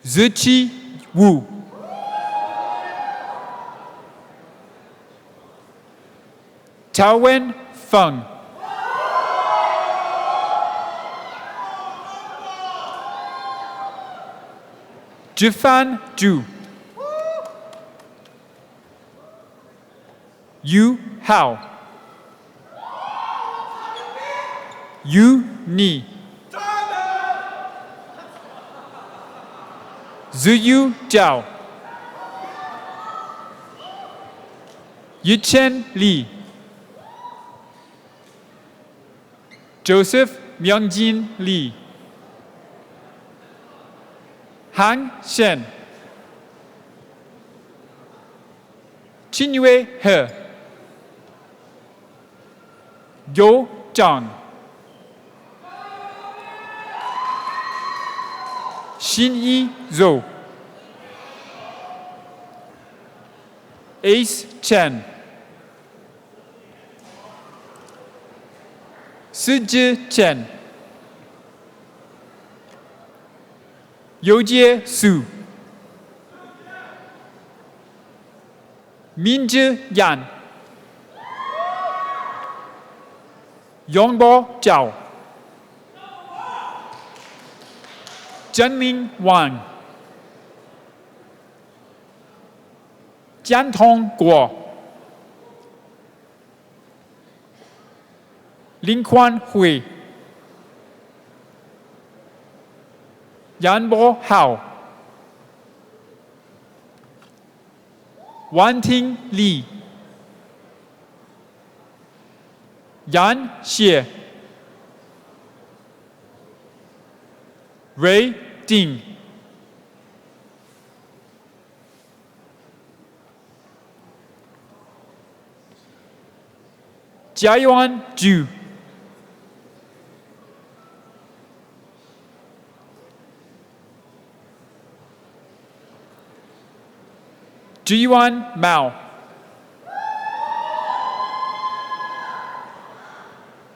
Ziqi Wu, Taowen Feng, Zhifan Zhu, Yu Hao, Yu Ni, Ziyu Zhao, Yichen Li, Joseph Myungjin Li, Han Shen, Qingyue He, Yo Zhang, Xinyi Zhou, Ace Chen, Siji Chen, Youjie Su, Minzhi Yan, Yongbo Zhao, Zhenling Wang, Jiantong Guo, Linquan Hui, Yanbo Hao, Wanting Li, Yan Xie, Ray Ding, Jiayuan Zhu, Zhiyuan Mao,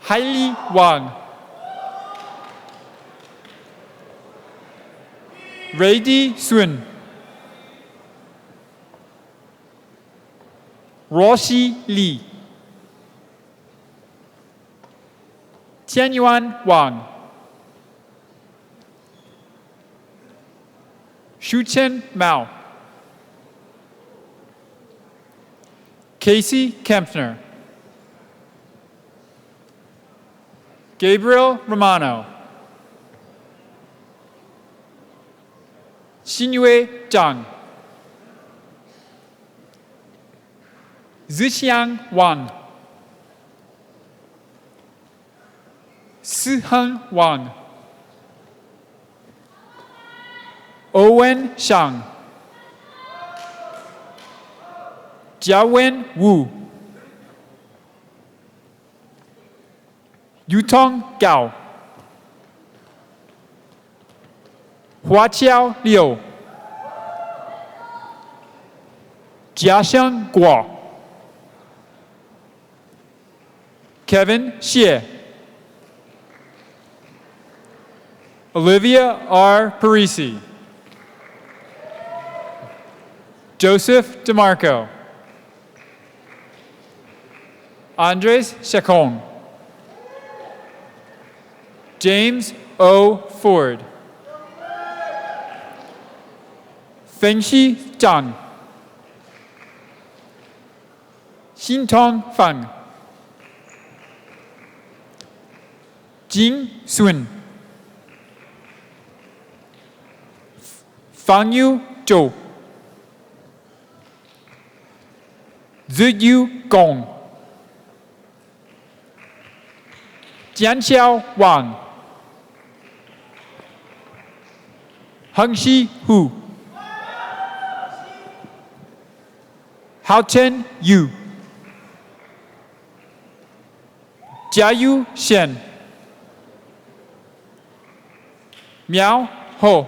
Hailey Wang, Raidi Sun, Roshi Li, Tianyuan Wang, Shuchen Mao, Casey Kempner, Gabriel Romano, Xinyue Zhang, Zixiang Wang, Siheng Wang, Owen Shang, Jiawen Wu, Yutong Gao, Huaqiao Liu, Jiasheng Guo, Kevin Xie, Olivia R. Parisi, Joseph DeMarco, Andres Chacon, James O. Ford, Fengxi Zhang, Xintong Fang, Jing Sun, Fangyu Zhou, Ziyu Gong, Jianxiao Wang, Hengxi Hu, Haochen Yu, Jiayu Shen, Miao Ho,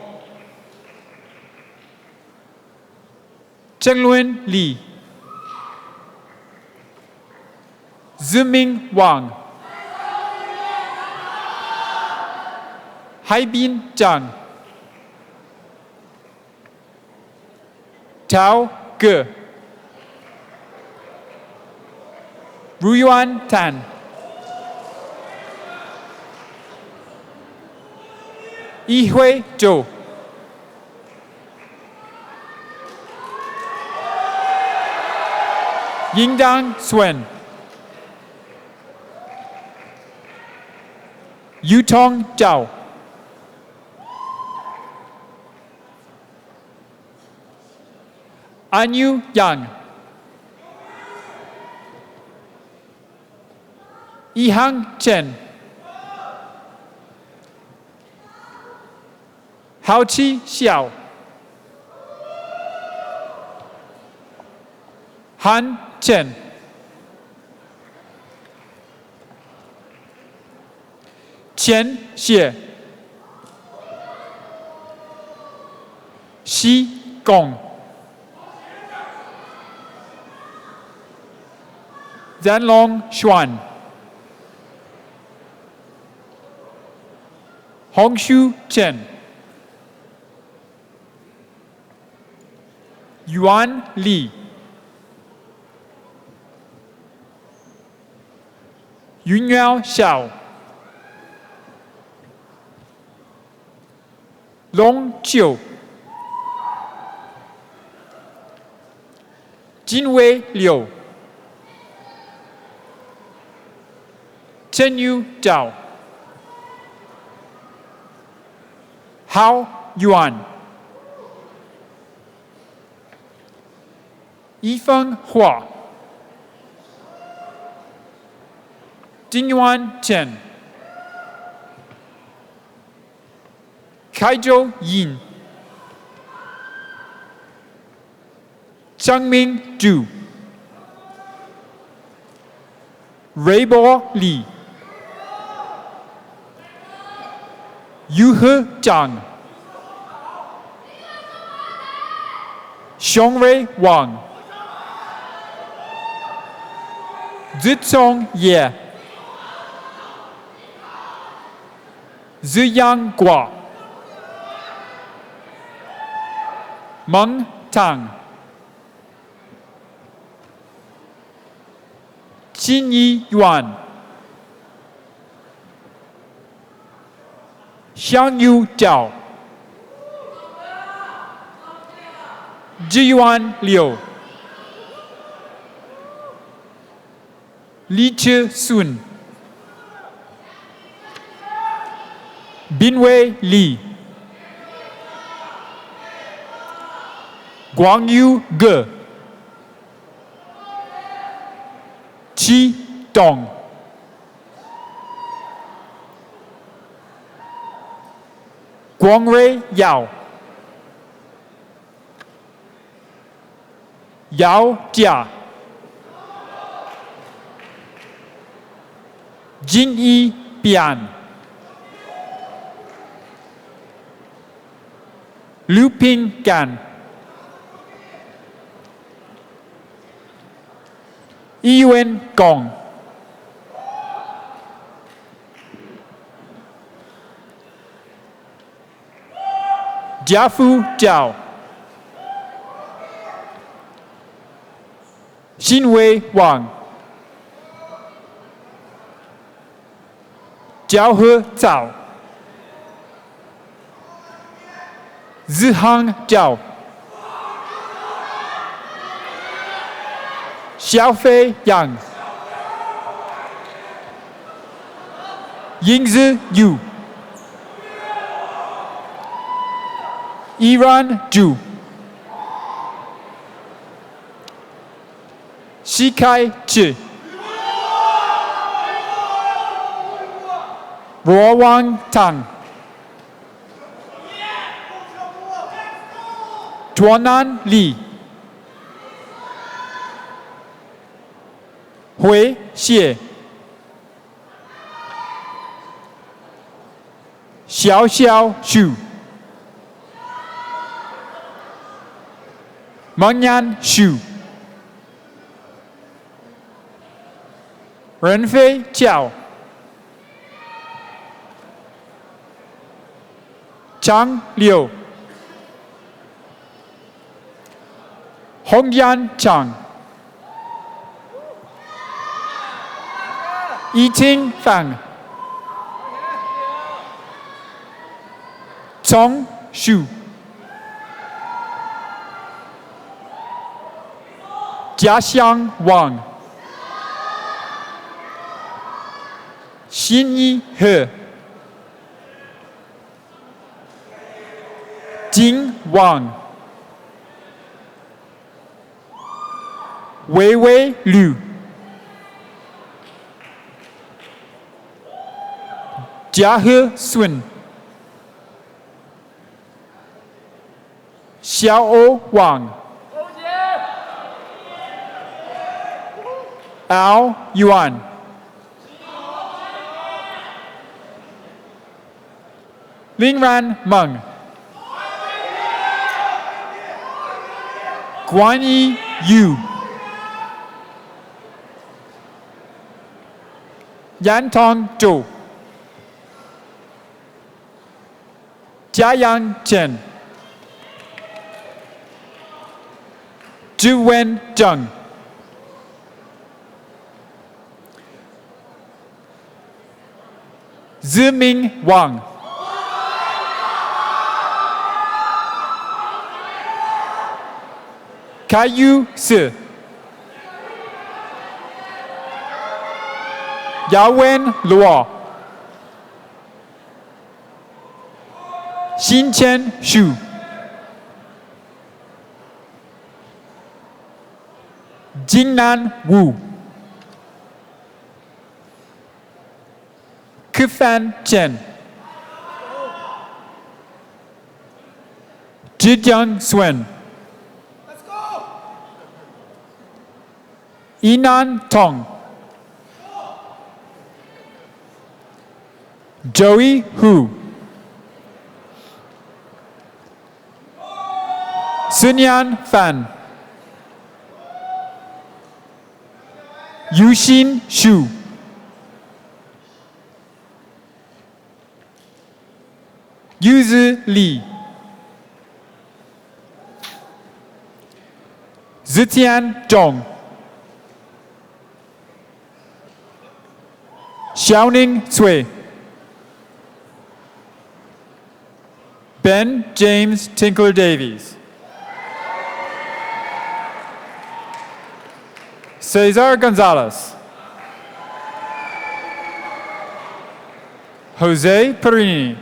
Zhenglun Li, Ziming Wang, Haibin Zhang, Tao Ge, Ruyuan Tan, Yihui Zhou, Yingdang Swen, Yutong Zhao, Anyu Yang, Yihang Chen, Haoqi Xiao, Han Chen, Qian Xie, Xi Gong, Zanlong Xuan, Hongshu Chen, Yuan Li, Yunyao Xiao, Long Qiu, Jinwei Liu, Chenyu Zhao, Hao Yuan, Yifeng Hua, Jingyuan Chen, Kaizhou Yin, Changming Zhu, Reibo Li, Yuhe Zhang, Xiongwei Wang, Zitong Ye, Ziyang Gua, Meng Tang, Jinyi Yuan, Xiangyu Zhao, Zhiyuan Liu, Li Chi Sun, Binwei Li, Guangyu Ge, Qi Dong, Guangwei Yao, Yao Jia, Jinyi Bian, Liu Ping Gan, Yuen Gong, Jiafu Zhao, Xinwei Wang, Jiaohe Zhao, Zihang Zhao, Xiaofei Yang, Yingzi Yu, Iran Zhu, Shikai Chi, Ruowang Tang, Tuanan Li, Hui Xie, Xiao Xu, Mengyan Xu, Renfei Jiao, Chang Liu, Hongyan Chang, Yiting Fang, Chong Shu, Jiaxiang Wang, Xinyi He, Jing Wang, Weiwei Liu, Jiahe Sun, Xiao Wang, Ao Yuan, Lingran Meng, Guanyi Yu, Yantong Zhou, Jiayang Chen, Zhiwen Zheng, Ziming Wang, Kaiyu Se, Yawen Luo, Xinchen Shu, Jingnan Wu, Kefan Chen, Zhijiang Swen, Yinan Tong, Joey Hu, Sunyan Fan, Yuxin Xu, Yuzi Li, Zitian Zhong, Xiaoning Cui, Ben James Tinkler Davies, Cesar Gonzalez, Jose Perini,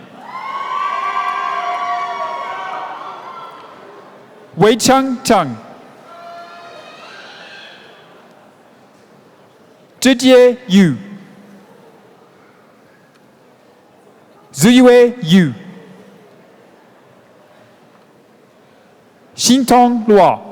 Wei Cheng Cheng, Zhijie Yu, Ziyue Yu, Xintong Luo,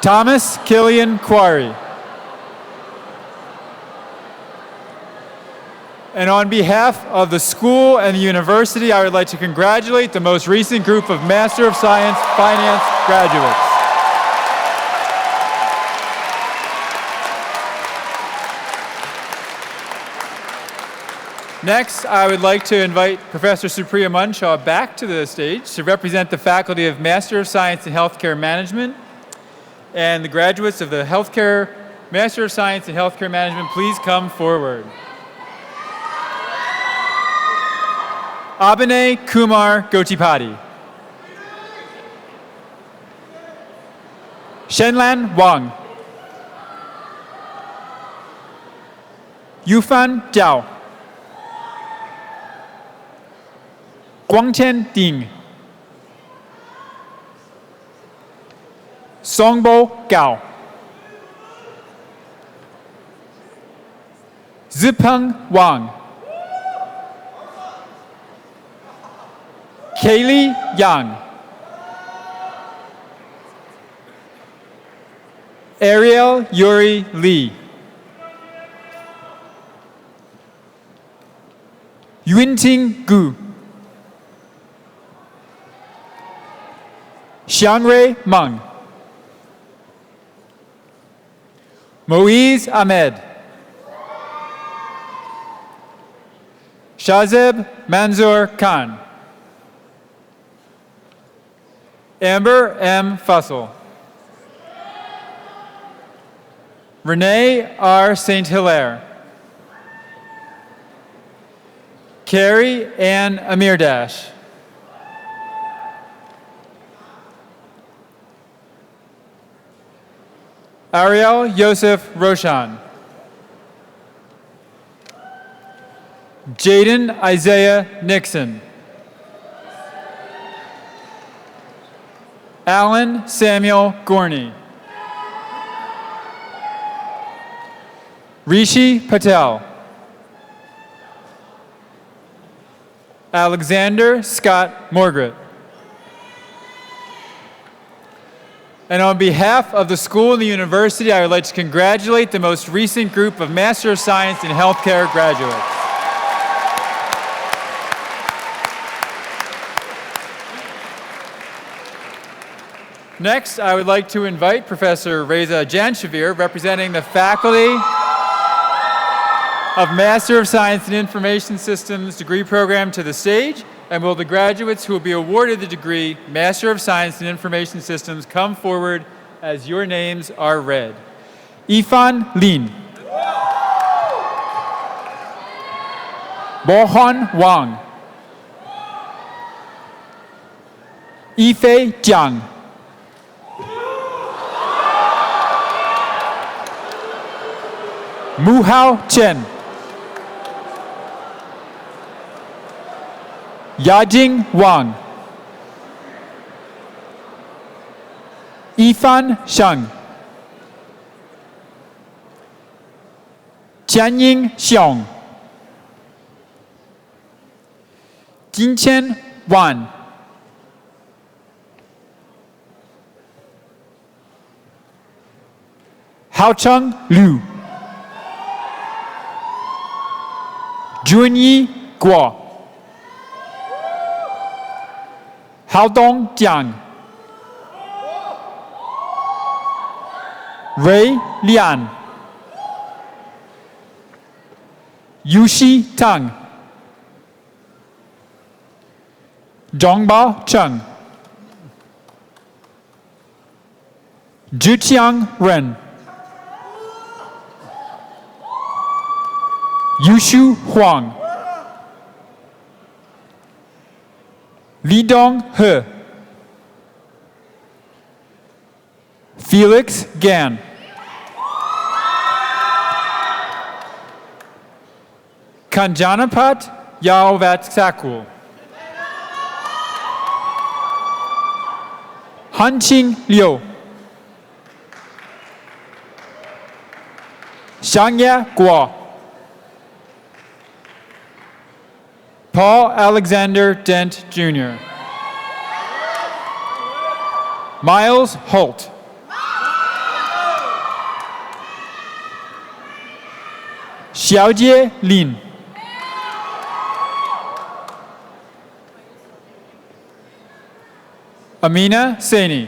Thomas Killian Quarry. And on behalf of the school and the university, I would like to congratulate the most recent group of Master of Science Finance graduates. Next, I would like to invite Professor Supriya Munshaw back to the stage to represent the faculty of Master of Science in Healthcare Management and the graduates of the Master of Science in Healthcare Management. Please come forward. Abhinay Kumar Gotipati, Shenlan Wang, Yufan Zhao, Guangtian Ding, Songbo Gao, Zipeng Wang, Kaylee Yang, Ariel Yuri Lee, Yunting Gu, Xiangrui Meng, Moiz Ahmed, Shazib Manzoor Khan, Amber M. Fussell, Renee R. St. Hilaire, Carrie Ann Amirdash, Ariel Yosef Roshan, Jaden Isaiah Nixon, Alan Samuel Gorney, Rishi Patel, Alexander Scott Morgret. And on behalf of the school and the university, I would like to congratulate the most recent group of Master of Science in Healthcare graduates. Next, I would like to invite Professor Reza Janshavir, representing the faculty of Master of Science in Information Systems degree program, to the stage, and will the graduates who will be awarded the degree Master of Science in Information Systems come forward as your names are read. Ifan Lin, Bohon Wang, Yifei Jiang, Muhao Chen, Yajing Wang, Yifan Sheng, Tianying Xiong, Jinqian Wan, Haocheng Liu, Junyi Guo, Haodong Jiang, Ray Lian, Yuxi Tang, Zhongbao Cheng, Zhiqiang Ren, Yushu Huang, Lidong He, Felix Gan, Kanjanapat Yaovatsakul, Hanqing Liu, Xiangye Guo, Paul Alexander Dent Jr., Miles Holt, Xiaojie Lin, Amina Saini,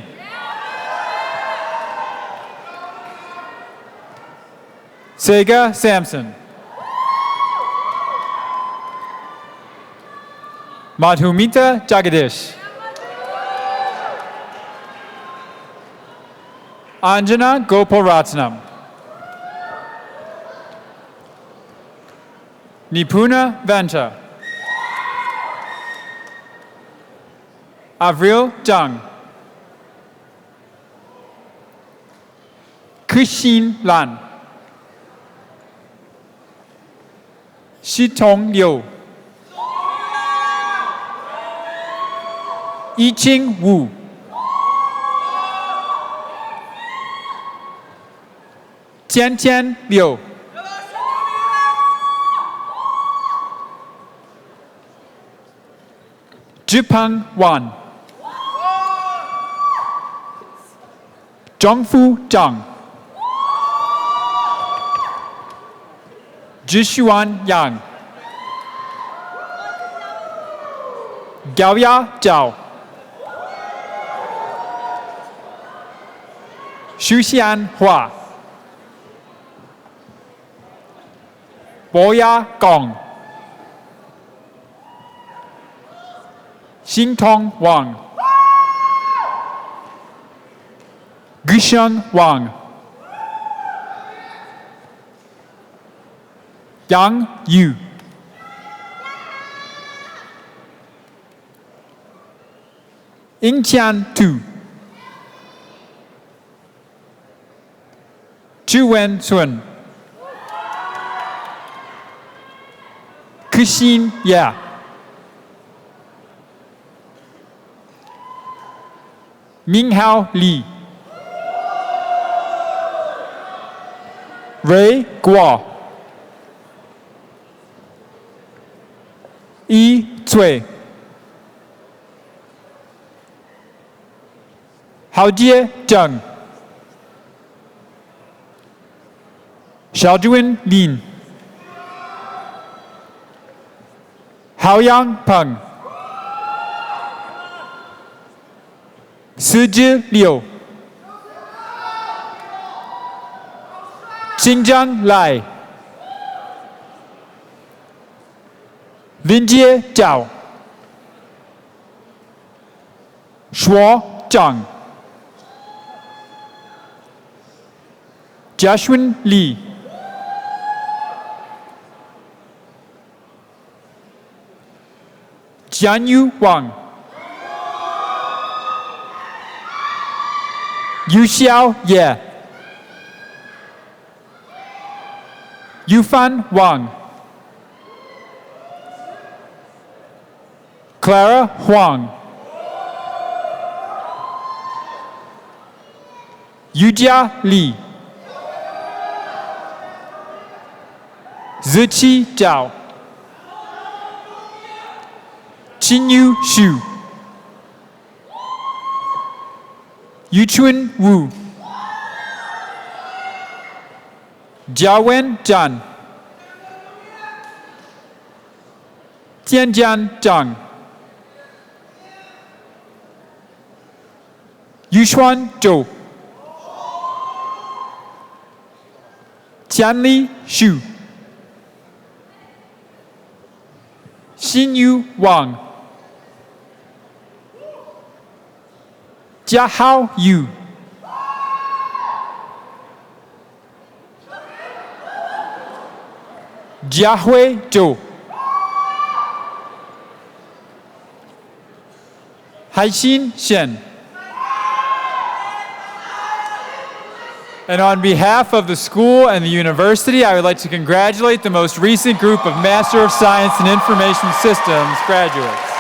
Sega Sampson, Madhumita Jagadish, Anjana Gopalratnam, Nipuna Vanta, Avril Zhang, Christine Lan, Shitong Liu, Yiqing Wu, Jianjian Liu, Zhipeng Wan, Zhongfu Zhang, Zhishuan Yang, Gaoya Zhao, Xuxian Hua, Boya Gong, Xintong Wang, Gusheng Wang, Yang Yu, Yingqian Tu, Zhuwen Sun, Kuxin Ya, Minghao Li, Ray Guo, Yi Cui, Haojie Zheng, Xiaojuan Lin, Haoyang Peng, Sizhi Liu, Xinjiang Lai, Linjie Zhao, Shuo Zhang, Jiashun Li, Jianyu Wang, Yuxiao Ye, Yufan Wang, Clara Huang, Yujia Li, Ziqi Zhao, Qinyu Xu, Yuchun Wu, Jiawen Zhan, Tianjian Zhang, Yuxuan Zhou, Qianli Xu, Xinyu Wang, Jiahao Yu, Jiahui Zhou, Haixin Shen. And on behalf of the school and the university, I would like to congratulate the most recent group of Master of Science in Information Systems graduates.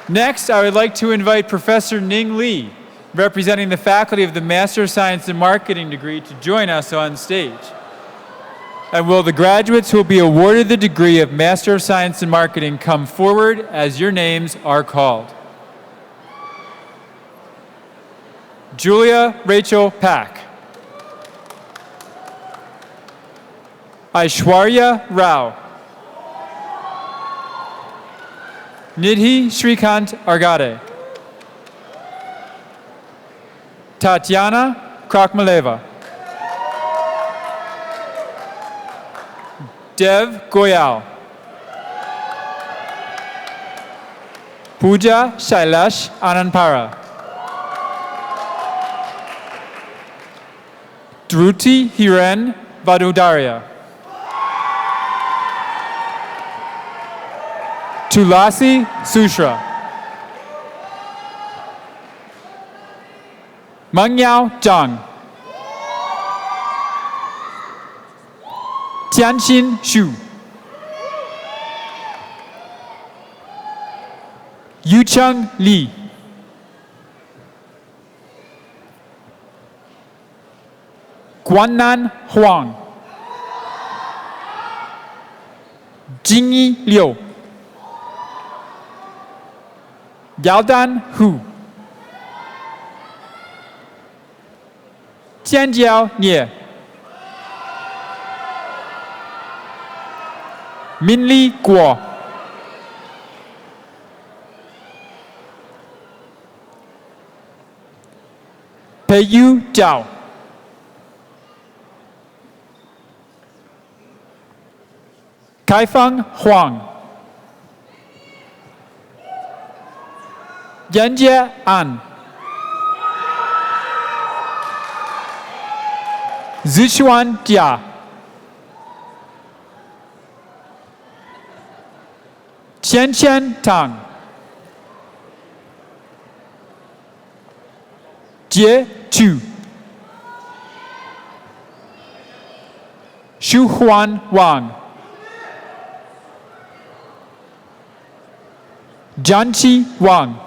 Next, I would like to invite Professor Ning Li, representing the faculty of the Master of Science in Marketing degree, to join us on stage. And will the graduates who will be awarded the degree of Master of Science in Marketing come forward as your names are called. Julia Rachel Pack, Aishwarya Rao, Nidhi Shrikant Argade, Tatiana Krakmaleva, Dev Goyal, Pooja Shailesh Anandpara, Dhruti Hiren Vadudaria, Tulasi Sushra, Mengyao Zhang, Tianxin Xu, Yucheng Li, Guannan Huang, Jingyi Liu, Yaodan Hu, Jianjiao Nie, Minli Guo, Peiyu Zhao, Kaifeng Huang, Yanjie An, Zichuan Jia, Qianqian Tang, Jie Chu, Shuhuan Wang, Jianqi Wang,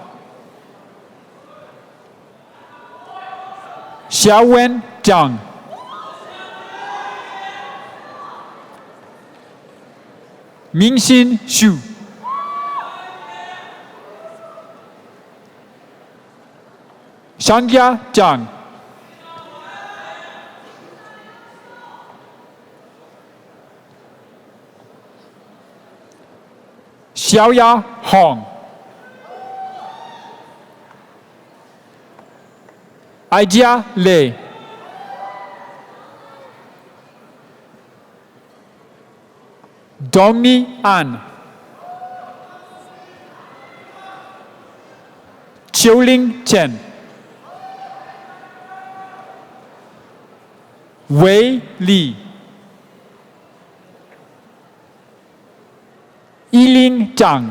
Xiaowen Zhang, Mingxin Xu, Shangya Zhang, Xiaoya Hong, Aijia Lei, Dongmi An, Qiuling Chen, Wei Li, Yiling Zhang,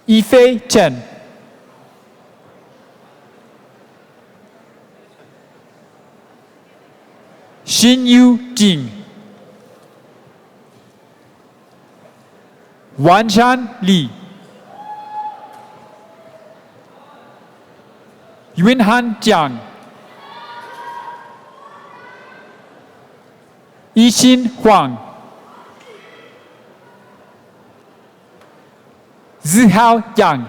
Yifei Chen, Xinyu Jing, Wanshan Li, Yunhan Jiang, Yixin Huang, Zihao Yang,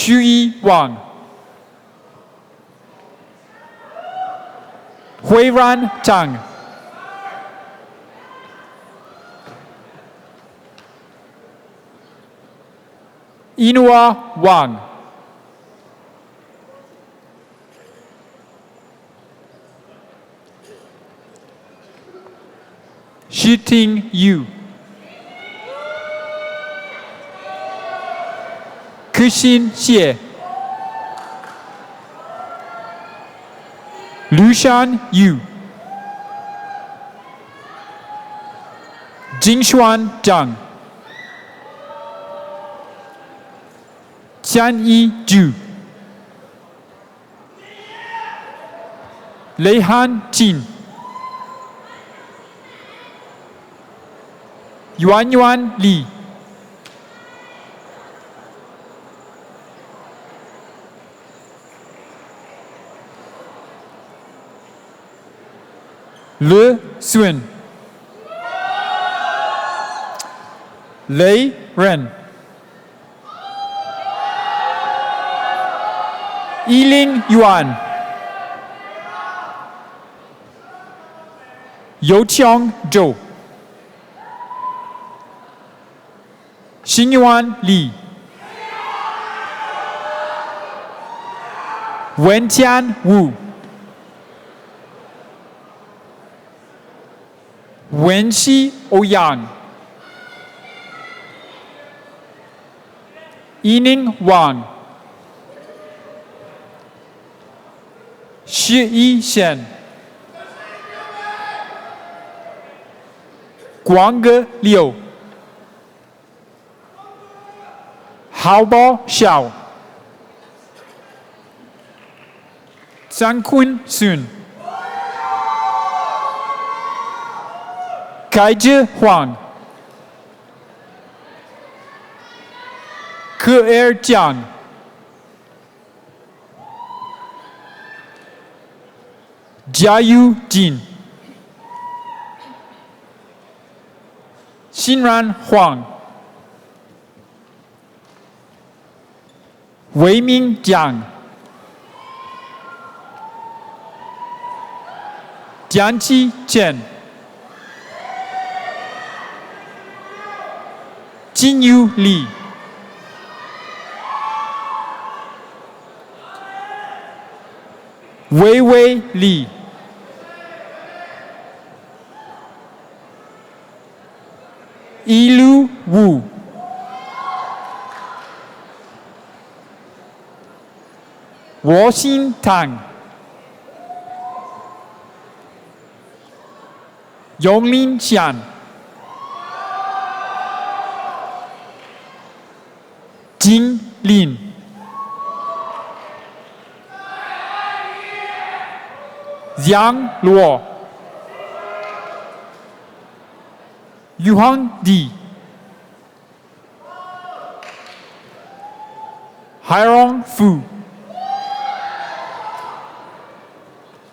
虚一旺，辉然张，伊努瓦旺，徐廷佑，柯新谢，卢山佑，金xuan张，江一柱，雷汉进，袁李，Le Sun，雷任，伊林元，尤强周，新元李，文江武，文熙欧阳，伊宁王，施一贤，光个柳，郝宝晓，张坤顺，盖志煌，柯尔江，贾友金，欣然黄，韦明江，江启健，金友礼，韦伟礼，一路武，我心堂，永林祥，金林，杨罗，余杭迪，海荣富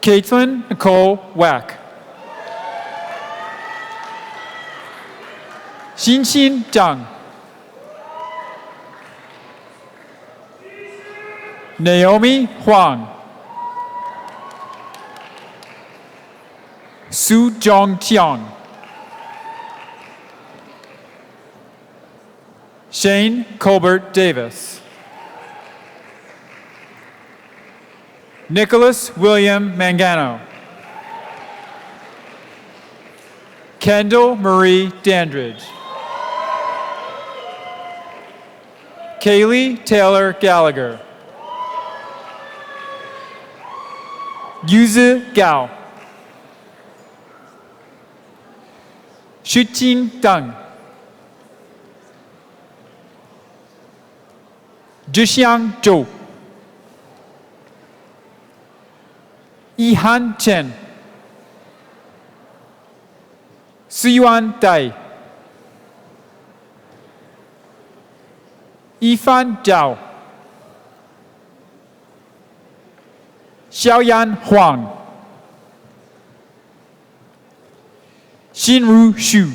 ，Caitlin Nicole Wack， 辛欣张，Naomi Huang， Su Zhongqiang， Shane Colbert Davis， Nicholas William Mangano， Kendall Marie Dandridge， Kaylee Taylor Gallagher， Yuzi Gao， Shuqing Deng， Zhixiang Zhou， Yihan Chen， Suyuan Dai， Yifan Zhao， Xiaoyan Huang， Xinru Xu，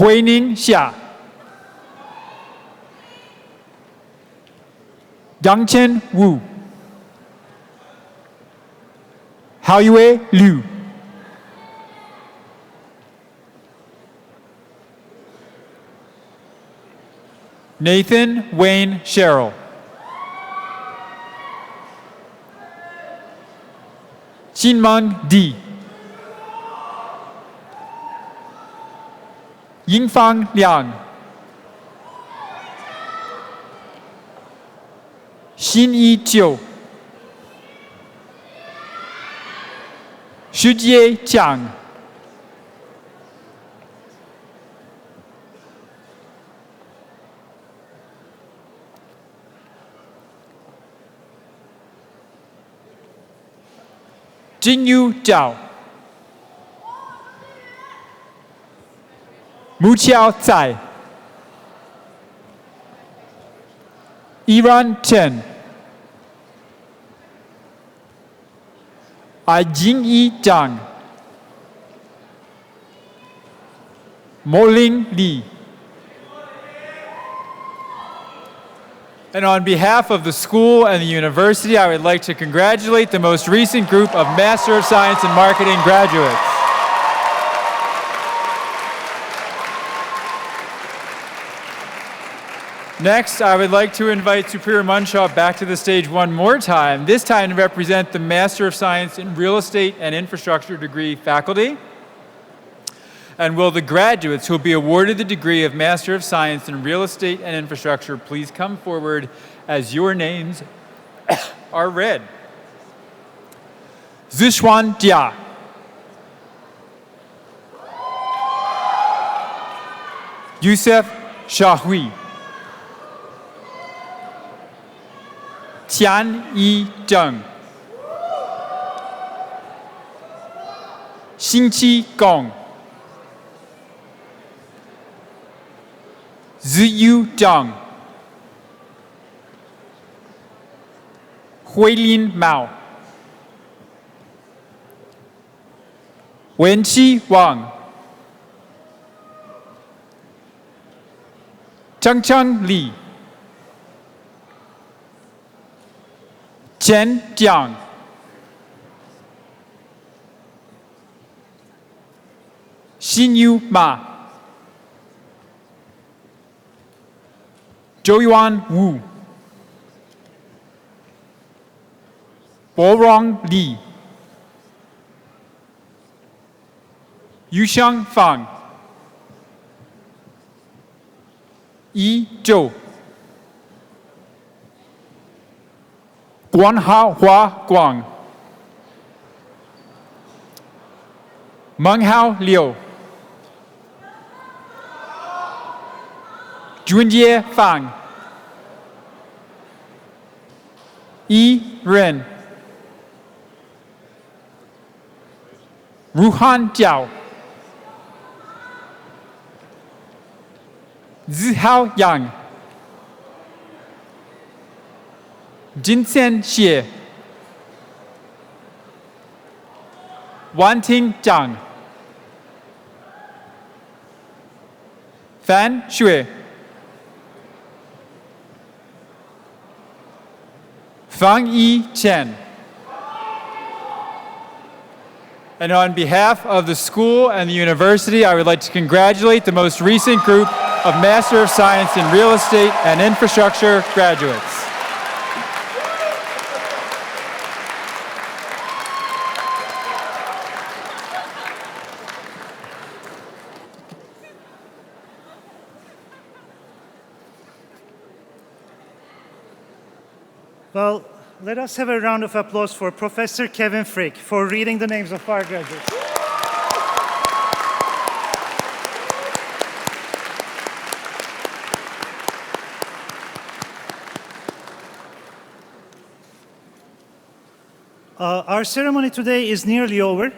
回宁夏、杨千武、Howie Liu、Nathan Wayne Sherrill、金芒D、殷方亮、辛一九、徐杰江、金佑照、穆乔在、Iran Chen、金一张、莫林李。And on behalf of the school and the university, I would like to congratulate the most recent group of Master of Science in Marketing graduates. Next, I would like to invite Superior Munshaw back to the stage one more time, this time to represent the Master of Science in Real Estate and Infrastructure degree faculty. And will the graduates who will be awarded the degree of Master of Science in Real Estate and Infrastructure please come forward as your names are read. Zishuan Jia. Youssef Shahui. Tian Yi Zheng. Xinqi Gong. Ziyu Zhang, Huilin Mao, Wenqi Wang, Changchang Li, Chen Jiang, Xinyu Ma, Zhouyuan Wu, Borong Li, Yuxiang Fang, Yi Zhou, Guanhao Hua Guang, Menghao Liu, Junjie Fang, Yi Ren, Ruhan Jiao, Zihao Yang, Jinxian Xie, Wanting Zhang, Fan Xue, Fang Yi Chen. And on behalf of the school and the university, I would like to congratulate the most recent group of Master of Science in Real Estate and Infrastructure graduates. Well, let us have a round of applause for Professor Kevin Frick for reading the names of our graduates. Our ceremony today is nearly over.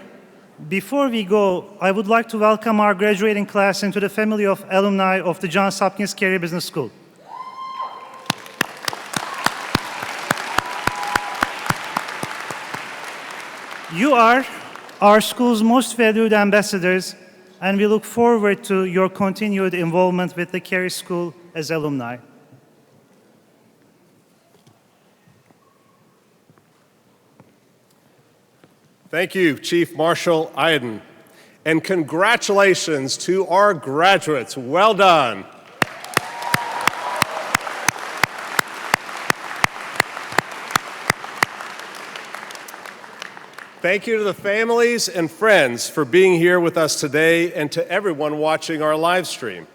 Before we go, I would like to welcome our graduating class into the family of alumni of the Johns Hopkins Carey Business School. You are our school's most valued ambassadors, and we look forward to your continued involvement with the Carey School as alumni. Thank you, Chief Marshal Iden. And congratulations to our graduates. Well done. Thank you to the families and friends for being here with us today and to everyone watching our live stream.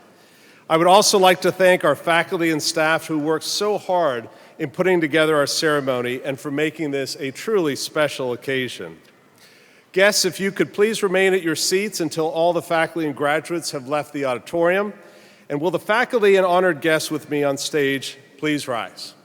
I would also like to thank our faculty and staff who worked so hard in putting together our ceremony and for making this a truly special occasion. Guests, if you could please remain at your seats until all the faculty and graduates have left the auditorium. And will the faculty and honored guests with me on stage please rise?